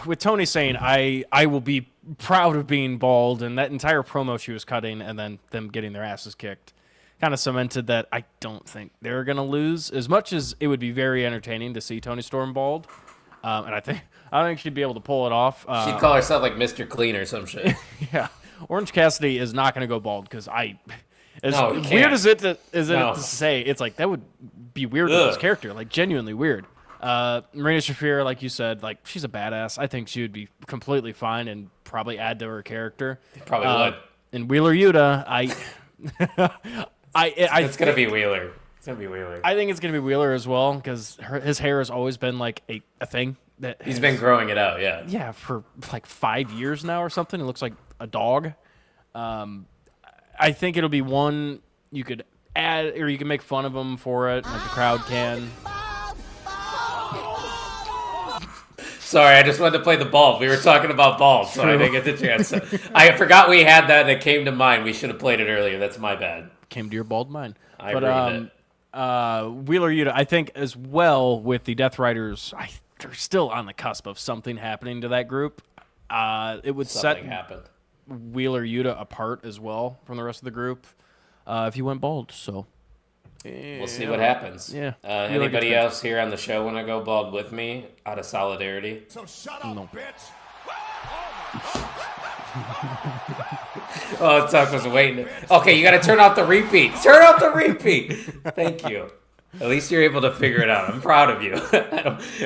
D: with Tony saying, I will be proud of being bald, and that entire promo she was cutting and then them getting their asses kicked kind of cemented that I don't think they're going to lose, as much as it would be very entertaining to see Toni Storm bald. And I don't think she'd be able to pull it off.
B: She'd call herself Mr. Clean or some shit.
D: Yeah. Orange Cassidy is not going to go bald because weird as it to say, it's that would be weird with his character, genuinely weird. Marina Shafir, like you said, she's a badass. I think she would be completely fine and probably add to her character.
B: Probably would.
D: And Wheeler Yuta,
B: it's going to be Wheeler. It's going to be Wheeler.
D: I think it's going to be Wheeler as well because his hair has always been a thing.
B: He's been growing it out, yeah.
D: Yeah, for 5 years now or something. It looks like a dog. I think it'll be one you could add, or you can make fun of him for it, the crowd can.
B: Sorry, I just wanted to play the ball. We were talking about balls, so I didn't get the chance. I forgot we had that, and it came to mind. We should have played it earlier. That's my bad.
D: Came to your bald mind.
B: I ruined it.
D: Wheeler Yuta, I think as well with the Death Riders, they're still on the cusp of something happening to that group. It would
B: Something
D: set
B: happened.
D: Wheeler Yuta apart as well from the rest of the group if he went bald. So
B: We'll see what happens.
D: Yeah.
B: Anybody else here on the show want to go bald with me out of solidarity?
A: So shut up, bitch.
B: Oh, Tuck was waiting. Okay, you got to turn off the repeat. Turn off the repeat. Thank you. At least you're able to figure it out. I'm proud of you.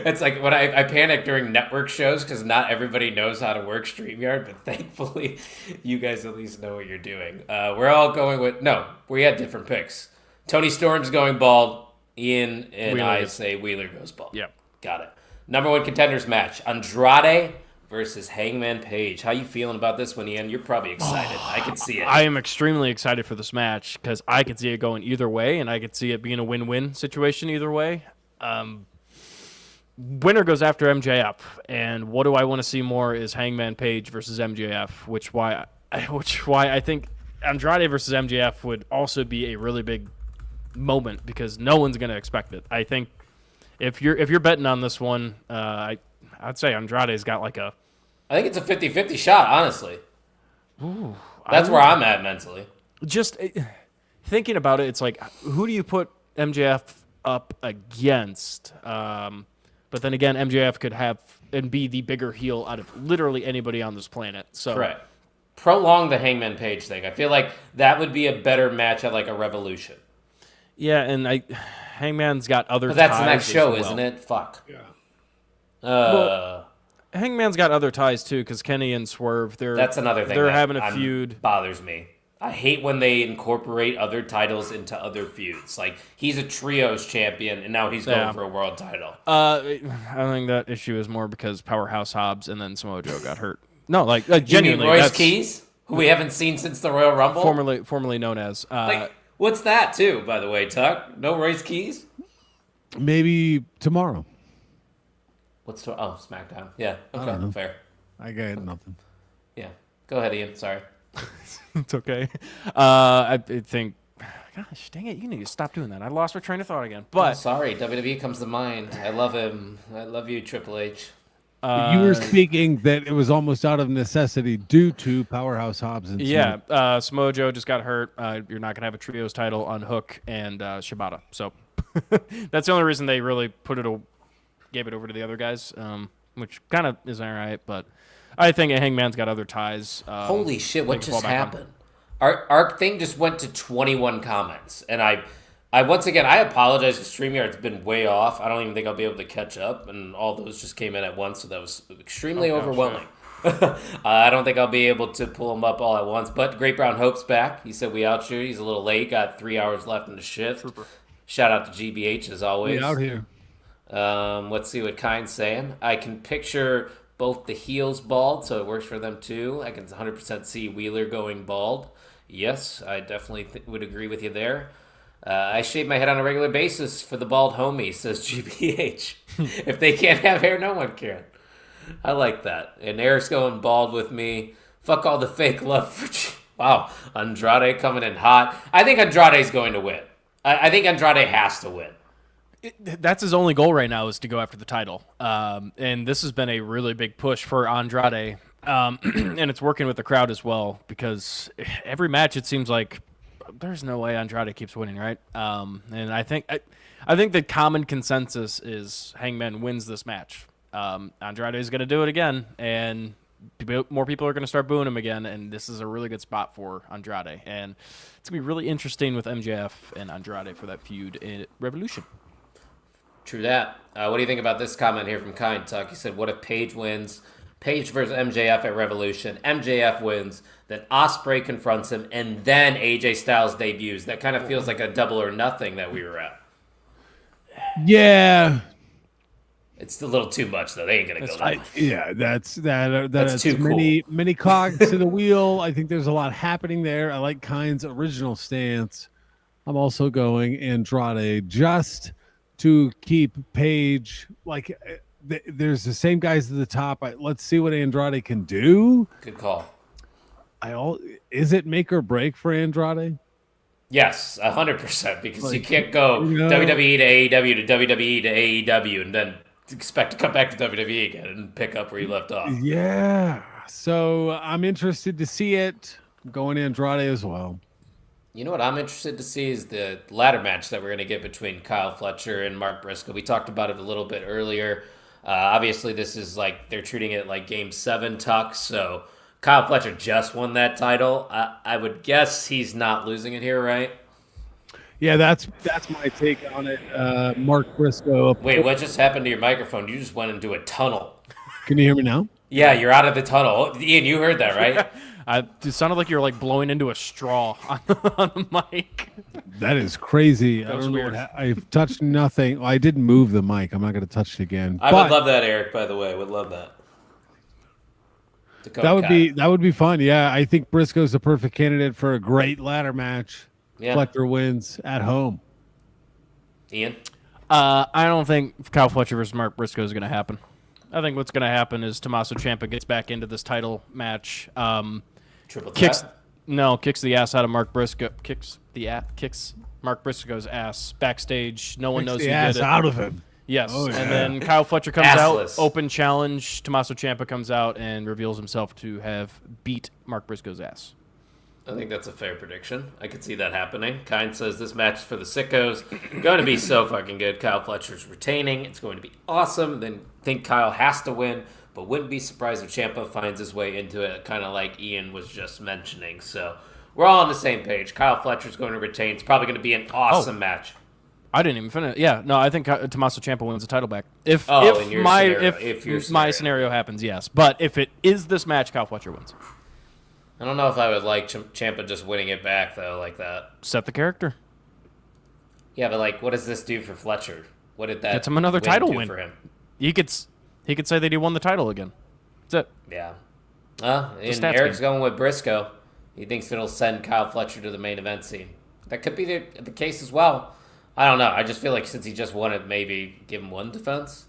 B: It's like when I panic during network shows because not everybody knows how to work StreamYard, but thankfully you guys at least know what you're doing. We're all going with... No, we had different picks. Tony Storm's going bald. Ian and
D: Wheeler.
B: I say Wheeler goes bald.
D: Yep.
B: Got it. Number 1 contenders match. Andrade versus Hangman Page. How you feeling about this one, Ian? You're probably excited. I can see it.
D: I am extremely excited for this match because I could see it going either way, and I could see it being a win-win situation either way. Winner goes after MJF, and what do I want to see more is Hangman Page versus MJF, which why I think Andrade versus MJF would also be a really big moment because no one's going to expect it. I think if you're betting on this one, I'd say Andrade's got like a...
B: I think it's a 50-50 shot, honestly. That's where I'm at mentally.
D: Just thinking about it, it's like, who do you put MJF up against? But then again, MJF could have and be the bigger heel out of literally anybody on this planet. So
B: Correct. Prolong the Hangman Page thing. I feel like that would be a better match at like a Revolution.
D: yeah, and Hangman's got other
B: But that's
D: ties
B: the next
D: as
B: show,
D: well.
B: isn't it? Fuck.
C: Yeah.
D: Hangman's got other ties too, because Kenny and Swerve,
B: That's another thing.
D: They're
B: that
D: having a feud.
B: Bothers me. I hate when they incorporate other titles into other feuds. Like, he's a trios champion, and now he's going for a world title.
D: I think that issue is more because Powerhouse Hobbs and then Samoa Joe got hurt. No, like
B: You mean
D: genuinely,
B: Royce
D: that's
B: Keys, who we haven't seen since the Royal Rumble?
D: formerly known as.
B: Like, what's that, too, by the way, Tuck? No Royce Keys?
C: Maybe tomorrow.
B: SmackDown. Yeah, okay, fair.
C: I got nothing.
B: Yeah. Go ahead, Ian. Sorry.
D: It's okay. I think, gosh, dang it, you need to stop doing that. I lost my train of thought again.
B: I'm
D: But
B: sorry. WWE comes to mind. I love him. I love you, Triple H.
C: You were speaking that it was almost out of necessity due to Powerhouse Hobbs and
D: yeah, Samoa Joe just got hurt. You're not gonna have a trios title on Hook and Shibata. So that's the only reason they really gave it over to the other guys, which kind of is all right. But I think Hangman's got other ties.
B: Holy shit! What
D: they can
B: just
D: fall back on.
B: happened? Our thing just went to 21 comments, and I once again I apologize. The StreamYard's been way off. I don't even think I'll be able to catch up, and all those just came in at once, so that was extremely overwhelming. I don't think I'll be able to pull them up all at once. But Great Brown Hope's back. He said we out here. He's a little late. Got 3 hours left in the shift.
D: Super.
B: Shout out to GBH as always.
C: We out here.
B: Let's see what Kind's saying. I can picture both the heels bald, so it works for them too. I can 100% see Wheeler going bald. Yes, I definitely would agree with you there. I shave my head on a regular basis for the bald homie, says GBH. If they can't have hair, no one can. I like that. And Eric's going bald with me. Fuck all the fake love for... Wow, Andrade coming in hot. I think Andrade's going to win. I think Andrade has to win.
D: That's his only goal right now is to go after the title. And this has been a really big push for Andrade. And it's working with the crowd as well because every match it seems like there's no way Andrade keeps winning, right? And I think the common consensus is Hangman wins this match. Andrade is going to do it again, and more people are going to start booing him again, and this is a really good spot for Andrade. And it's going to be really interesting with MJF and Andrade for that feud in Revolution.
B: True that. What do you think about this comment here from Kind Tuck? He said, what if Paige wins? Paige versus MJF at Revolution. MJF wins, then Ospreay confronts him, and then AJ Styles debuts. That kind of feels like a double or nothing that we were at.
C: Yeah.
B: It's a little too much, though. They ain't going to go that way.
C: Yeah, that's
B: too
C: many cogs to the wheel. I think there's a lot happening there. I like Kind's original stance. I'm also going Andrade just to keep Paige like there's the same guys at the top. Let's see what Andrade can do.
B: Good call.
C: Is it make or break for Andrade?
B: Yes, 100%, because you can't go WWE to AEW to WWE to AEW and then expect to come back to WWE again and pick up where you left off.
C: Yeah. So I'm interested to see it. I'm going Andrade as well.
B: You know what I'm interested to see is the ladder match that we're going to get between Kyle Fletcher and Mark Briscoe. We talked about it a little bit earlier. Obviously, this is like they're treating it like Game 7 Tuck, so Kyle Fletcher just won that title. I would guess he's not losing it here, right?
C: Yeah, that's my take on it. Mark Briscoe.
B: Wait, what just happened to your microphone? You just went into a tunnel.
C: Can you hear me now?
B: Yeah, you're out of the tunnel. Ian, you heard that, right?
D: It sounded like you're like blowing into a straw on the mic.
C: That is crazy. I
D: was
C: don't know
D: weird.
C: I've touched nothing. Well, I didn't move the mic. I'm not going to touch it again.
B: I would love that, Eric, by the way. Would love that.
C: That would be fun. Yeah, I think Briscoe's the perfect candidate for a great ladder match.
B: Yeah.
C: Fletcher wins at home.
B: Ian?
D: I don't think Kyle Fletcher versus Mark Briscoe is going to happen. I think what's going to happen is Tommaso Ciampa gets back into this title match.
B: Triple
D: Kicks
B: threat?
D: the ass out of Mark Briscoe. Kicks Mark Briscoe's ass backstage. No one knows
C: the
D: who
C: ass
D: did it.
C: out of him.
D: Yes,
C: Oh, yeah.
D: and then Kyle Fletcher comes
B: Assless.
D: out, open challenge. Tommaso Ciampa comes out and reveals himself to have beat Mark Briscoe's ass.
B: I think that's a fair prediction. I could see that happening. Kind says this match is for the sickos. Going to be so fucking good. Kyle Fletcher's retaining. It's going to be awesome. Then think Kyle has to win, but wouldn't be surprised if Ciampa finds his way into it, kind of like Ian was just mentioning. So we're all on the same page. Kyle Fletcher's going to retain. It's probably going to be an awesome match.
D: I didn't even finish. Yeah, no, I think Tommaso Ciampa wins the title back. If
B: your
D: my
B: scenario.
D: scenario happens, yes. But if it is this match, Kyle Fletcher wins.
B: I don't know if I would like Ciampa just winning it back, though, like that.
D: Set the character.
B: Yeah, but, like, what does this do for Fletcher? What did that
D: Gets him another title
B: do
D: win.
B: for him?
D: He could say that he won the title again. That's it.
B: Yeah. And
D: stats
B: Eric's
D: game.
B: going with Briscoe. He thinks it'll send Kyle Fletcher to the main event scene. That could be the case as well. I don't know. I just feel like since he just won it, maybe give him one defense.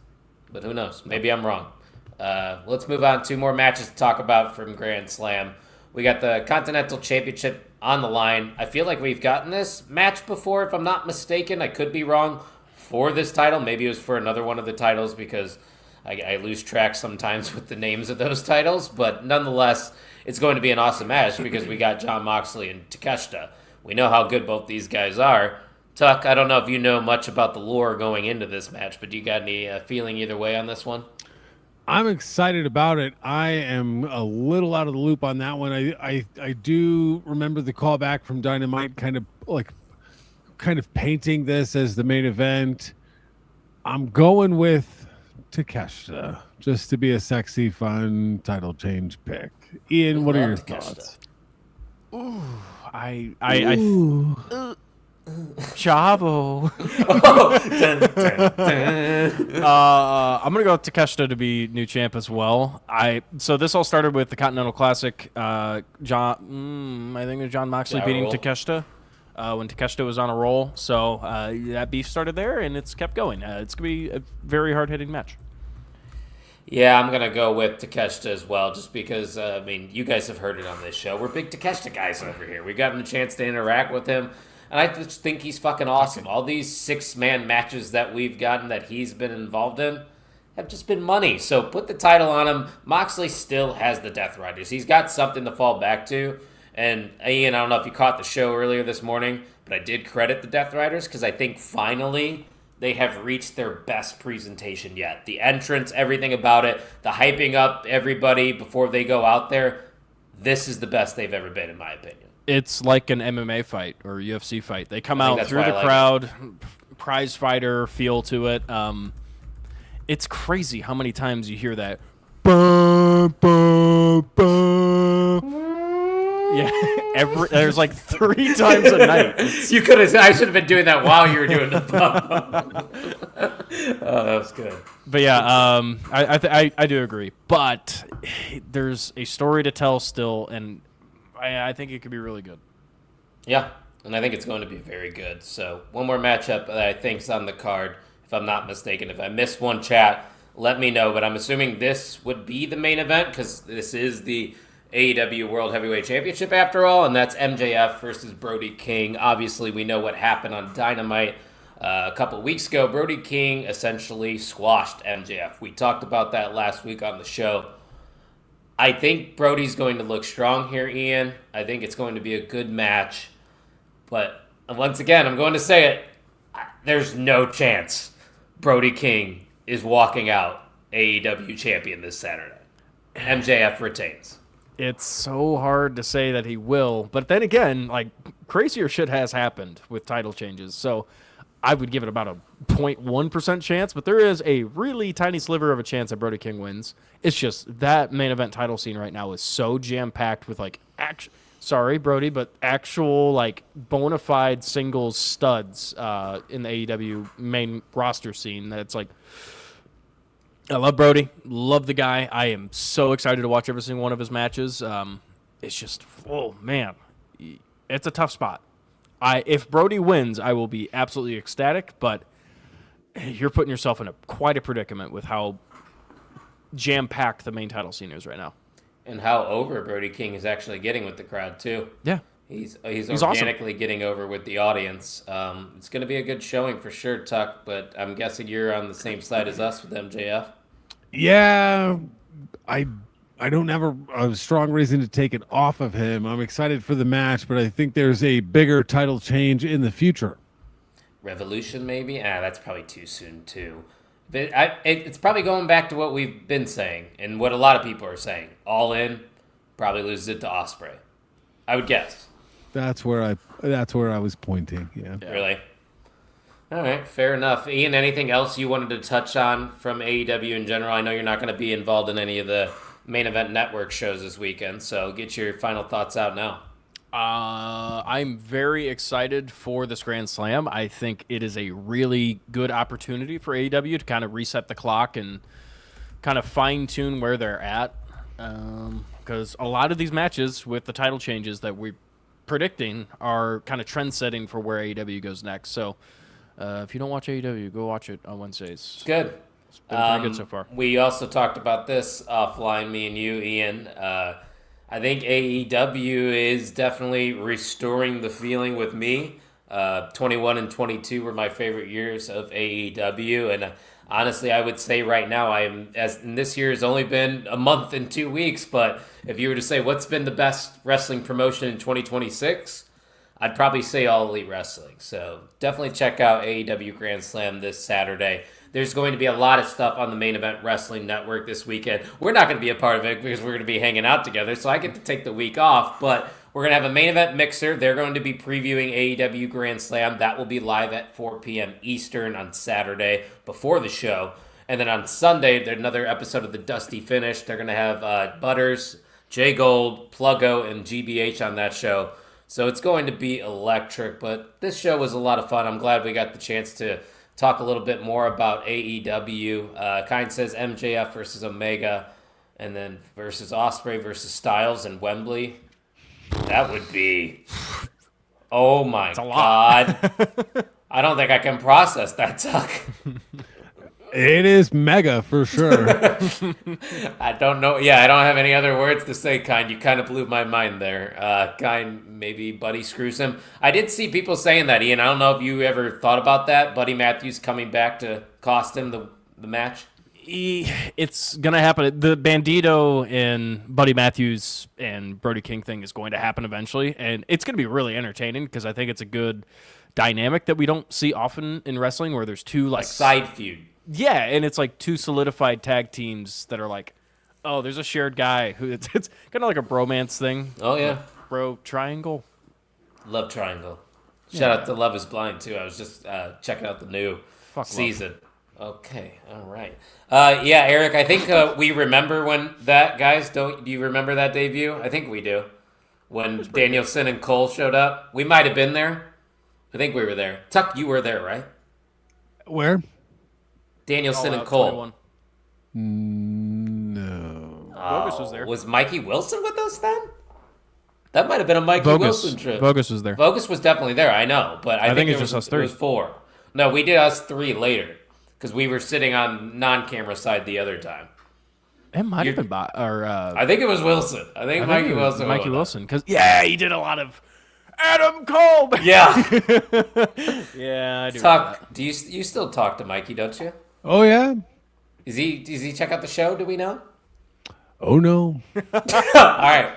B: But who knows? Maybe I'm wrong. Let's move on. 2 more matches to talk about from Grand Slam. We got the Continental Championship on the line. I feel like we've gotten this match before, if I'm not mistaken. I could be wrong for this title. Maybe it was for another one of the titles because I lose track sometimes with the names of those titles. But nonetheless, it's going to be an awesome match because we got Jon Moxley and Takeshita. We know how good both these guys are. Tuck, I don't know if you know much about the lore going into this match, but do you got any feeling either way on this one?
C: I'm excited about it. I am a little out of the loop on that one. I do remember the callback from Dynamite kind of painting this as the main event. I'm going with Takeshita just to be a sexy, fun title change pick. Ian, what are your thoughts?
D: Ooh, Chavo. I'm gonna go with Takeshita to be new champ as well. So this all started with the Continental Classic. I think it was Jon Moxley beating Takeshita when Takeshita was on a roll. So that beef started there, and it's kept going. It's gonna be a very hard hitting match.
B: Yeah, I'm going to go with Takeshita as well, just because, you guys have heard it on this show. We're big Takeshita guys over here. We got a chance to interact with him, and I just think he's fucking awesome. All these 6-man matches that we've gotten that he's been involved in have just been money. So put the title on him. Moxley still has the Death Riders. He's got something to fall back to. And, Ian, I don't know if you caught the show earlier this morning, but I did credit the Death Riders because I think finally they have reached their best presentation yet. The entrance, everything about it, the hyping up everybody before they go out there, this is the best they've ever been, in my opinion.
D: It's like an MMA fight or UFC fight. They come out through the
B: like
D: crowd, prize fighter feel to it. It's crazy how many times you hear that. Bum, bum, bum. Yeah, there's like 3 times a night.
B: You could have. I should have been doing that while you were doing the bump. Oh, that was good.
D: But yeah, I do agree. But there's a story to tell still, and I think it could be really good.
B: Yeah, and I think it's going to be very good. So one more matchup that I think is on the card, if I'm not mistaken. If I missed one, chat, let me know. But I'm assuming this would be the main event because this is the AEW World Heavyweight Championship after all, and that's MJF versus Brody King. Obviously, we know what happened on Dynamite. A couple of weeks ago, Brody King essentially squashed MJF. We talked about that last week on the show. I think Brody's going to look strong here, Ian. I think it's going to be a good match. But once again, I'm going to say it. There's no chance Brody King is walking out AEW champion this Saturday. MJF retains.
D: It's so hard to say that he will, but then again, like, crazier shit has happened with title changes. So I would give it about a 0.1% chance, but there is a really tiny sliver of a chance that Brody King wins. It's just that main event title scene right now is so jam-packed with, like, sorry, Brody, but actual, like, bona fide singles studs in the AEW main roster scene that it's like, I love Brody, love the guy. I am so excited to watch every single one of his matches. It's just, oh, man, it's a tough spot. If Brody wins, I will be absolutely ecstatic, but you're putting yourself in quite a predicament with how jam-packed the main title scene is right now.
B: And how over Brody King is actually getting with the crowd, too.
D: Yeah.
B: He's organically awesome. Getting over with the audience. It's going to be a good showing for sure, Tuck, but I'm guessing you're on the same side as us with MJF.
C: Yeah, I don't have a strong reason to take it off of him. I'm excited for the match, but I think there's a bigger title change in the future.
B: Revolution, maybe? That's probably too soon, too. But it's probably going back to what we've been saying and what a lot of people are saying. All In probably loses it to Ospreay. I would guess.
C: That's where I was pointing. Yeah.
B: Really? All right, fair enough. Ian, anything else you wanted to touch on from AEW in general? I know you're not going to be involved in any of the main event network shows this weekend, so get your final thoughts out now.
D: I'm very excited for this Grand Slam. I think it is a really good opportunity for AEW to kind of reset the clock and kind of fine-tune where they're at. Because a lot of these matches with the title changes that we're predicting are kind of trend-setting for where AEW goes next. So if you don't watch AEW, go watch it on Wednesdays.
B: It's good.
D: It's been pretty good so far.
B: We also talked about this offline, me and you, Ian. I think AEW is definitely restoring the feeling with me. 21 and 22 were my favorite years of AEW, and honestly, I would say right now, and this year has only been a month and 2 weeks, but if you were to say what's been the best wrestling promotion in 2026, I'd probably say All Elite Wrestling. So definitely check out AEW Grand Slam this Saturday. There's going to be a lot of stuff on the Main Event Wrestling Network this weekend. We're not going to be a part of it because we're going to be hanging out together, so I get to take the week off. But we're going to have a Main Event Mixer. They're going to be previewing AEW Grand Slam. That will be live at 4 p.m. Eastern on Saturday before the show. And then on Sunday, there's another episode of the Dusty Finish. They're going to have Butters, Jay Gold, Pluggo, and GBH on that show. So it's going to be electric. But this show was a lot of fun. I'm glad we got the chance to talk a little bit more about AEW. Kind says MJF versus Omega, and then versus Ospreay versus Styles and Wembley. That would be, oh my God. I don't think I can process that, Tuck.
C: It is mega for sure.
B: I don't know. Yeah, I don't have any other words to say, Kind. You kind of blew my mind there. Kind, maybe Buddy screws him. I did see people saying that, Ian. I don't know if you ever thought about that. Buddy Matthews coming back to cost him the match.
D: It's going to happen. The Bandito and Buddy Matthews and Brody King thing is going to happen eventually. And it's going to be really entertaining because I think it's a good dynamic that we don't see often in wrestling where there's two like
B: side feud.
D: Yeah, and it's like two solidified tag teams that are like, oh, there's a shared guy who it's kind of like a bromance thing.
B: Oh yeah,
D: bro triangle.
B: Love Triangle. Shout out to Love Is Blind too. I was just checking out the new season. Love. Okay, all right. Yeah, Eric, I think we remember when that guys. Do you remember that debut? I think we do. When Danielson and Cole showed up, we might have been there. I think we were there. Tuck, you were there, right?
C: Where?
B: Danielson and Cole.
C: 21. No.
D: Bogus was there.
B: Was Mikey Wilson with us then? That might have been a Mikey Wilson trip.
D: Bogus was there.
B: Bogus was definitely there, I know. But I think
D: it's just us three.
B: It was 4. No, we did us 3 later. Because we were sitting on non-camera side the other time.
D: It might have been
B: I think it was Wilson. I think Mikey Wilson.
D: Mikey Wilson. Because, yeah, he did a lot of Adam Cole.
B: Yeah.
D: Yeah, I do.
B: Talk. Do you still talk to Mikey? Don't you?
C: Oh yeah.
B: Does he check out the show? Do we know?
C: Oh no.
B: All right.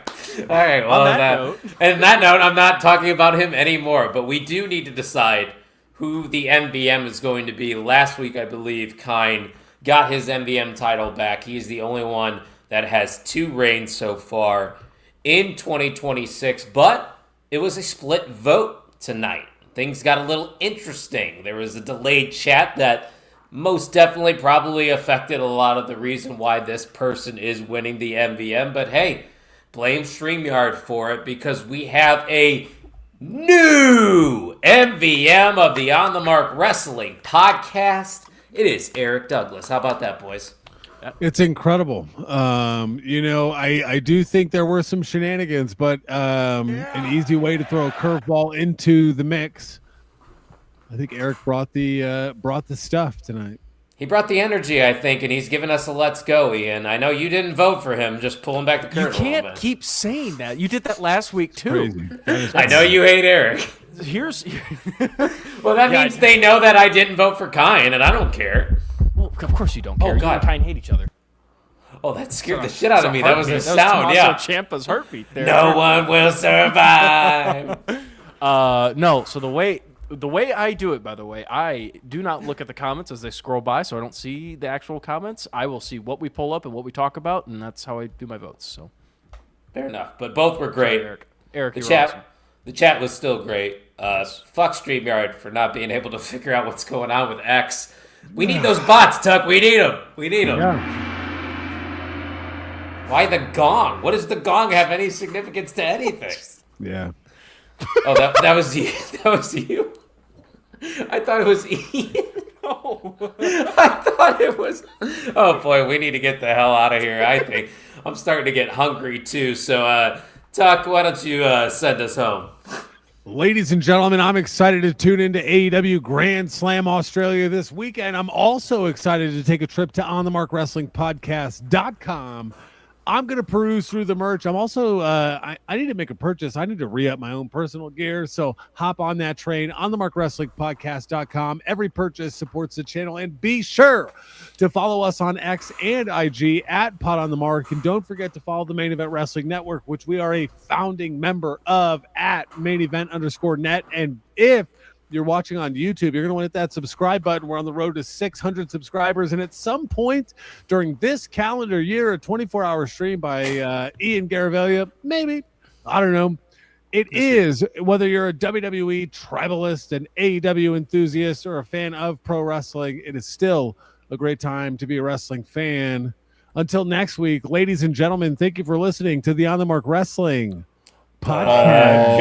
B: Well,
D: On that note.
B: and that note, I'm not talking about him anymore. But we do need to decide who the MVM is going to be. Last week, I believe, Kine got his MVM title back. He is the only one that has 2 reigns so far in 2026. But it was a split vote tonight. Things got a little interesting. There was a delayed chat that most definitely probably affected a lot of the reason why this person is winning the MVM. But hey, blame StreamYard for it because we have a new MVM of the On the Mark Wrestling podcast. It is Eric Douglas. How about that, boys?
C: It's incredible. I do think there were some shenanigans, but an easy way to throw a curveball into the mix. I think Eric brought the stuff tonight.
B: He brought the energy, I think, and he's given us a let's go, Ian. I know you didn't vote for him, just pulling back the curtain.
D: You
B: a little
D: can't
B: bit.
D: keep saying that. You did that last week too.
C: Crazy.
B: I know you hate Eric.
D: Here's
B: Well, that means they know that I didn't vote for Kine, and I don't care.
D: well, of course you don't care.
B: Oh, God.
D: You and Kine hate each other.
B: Oh, that scared the shit out of me. That was the
D: That
B: sound,
D: was
B: yeah.
D: Ciampa's heartbeat there.
B: No one will survive.
D: No. So the way I do it, by the way, I do not look at the comments as they scroll by, so I don't see the actual comments. I will see what we pull up and what we talk about, and that's how I do my votes. So
B: Fair enough, but both were great.
D: Eric,
B: The
D: you're
B: chat,
D: awesome.
B: the chat was still great. Fuck StreamYard for not being able to figure out what's going on with X. We need those bots, Tuck. We need them. We need them.
C: Yeah.
B: Why the gong? What does the gong have any significance to anything?
C: Yeah.
B: Oh, that was you. That was you. I thought it was Ian.
D: No.
B: I thought it was. Oh boy, we need to get the hell out of here. I think I'm starting to get hungry too. So, Tuck, why don't you send us home?
C: Ladies and gentlemen, I'm excited to tune into AEW Grand Slam Australia this weekend. I'm also excited to take a trip to onthemarkwrestlingpodcast.com. I'm going to peruse through the merch. I'm also, I need to make a purchase. I need to re-up my own personal gear. So hop on that train, onthemarkwrestlingpodcast.com. Every purchase supports the channel. And be sure to follow us on X and IG at Pod on the Mark. And don't forget to follow the Main Event Wrestling Network, which we are a founding member of at mainevent_net. And if you're watching on YouTube, you're going to want to hit that subscribe button. We're on the road to 600 subscribers. And at some point during this calendar year, a 24-hour stream by Ian Garavaglia, maybe, I don't know. It is, whether you're a WWE tribalist, an AEW enthusiast, or a fan of pro wrestling, it is still a great time to be a wrestling fan. Until next week, ladies and gentlemen, thank you for listening to the On the Mark Wrestling podcast.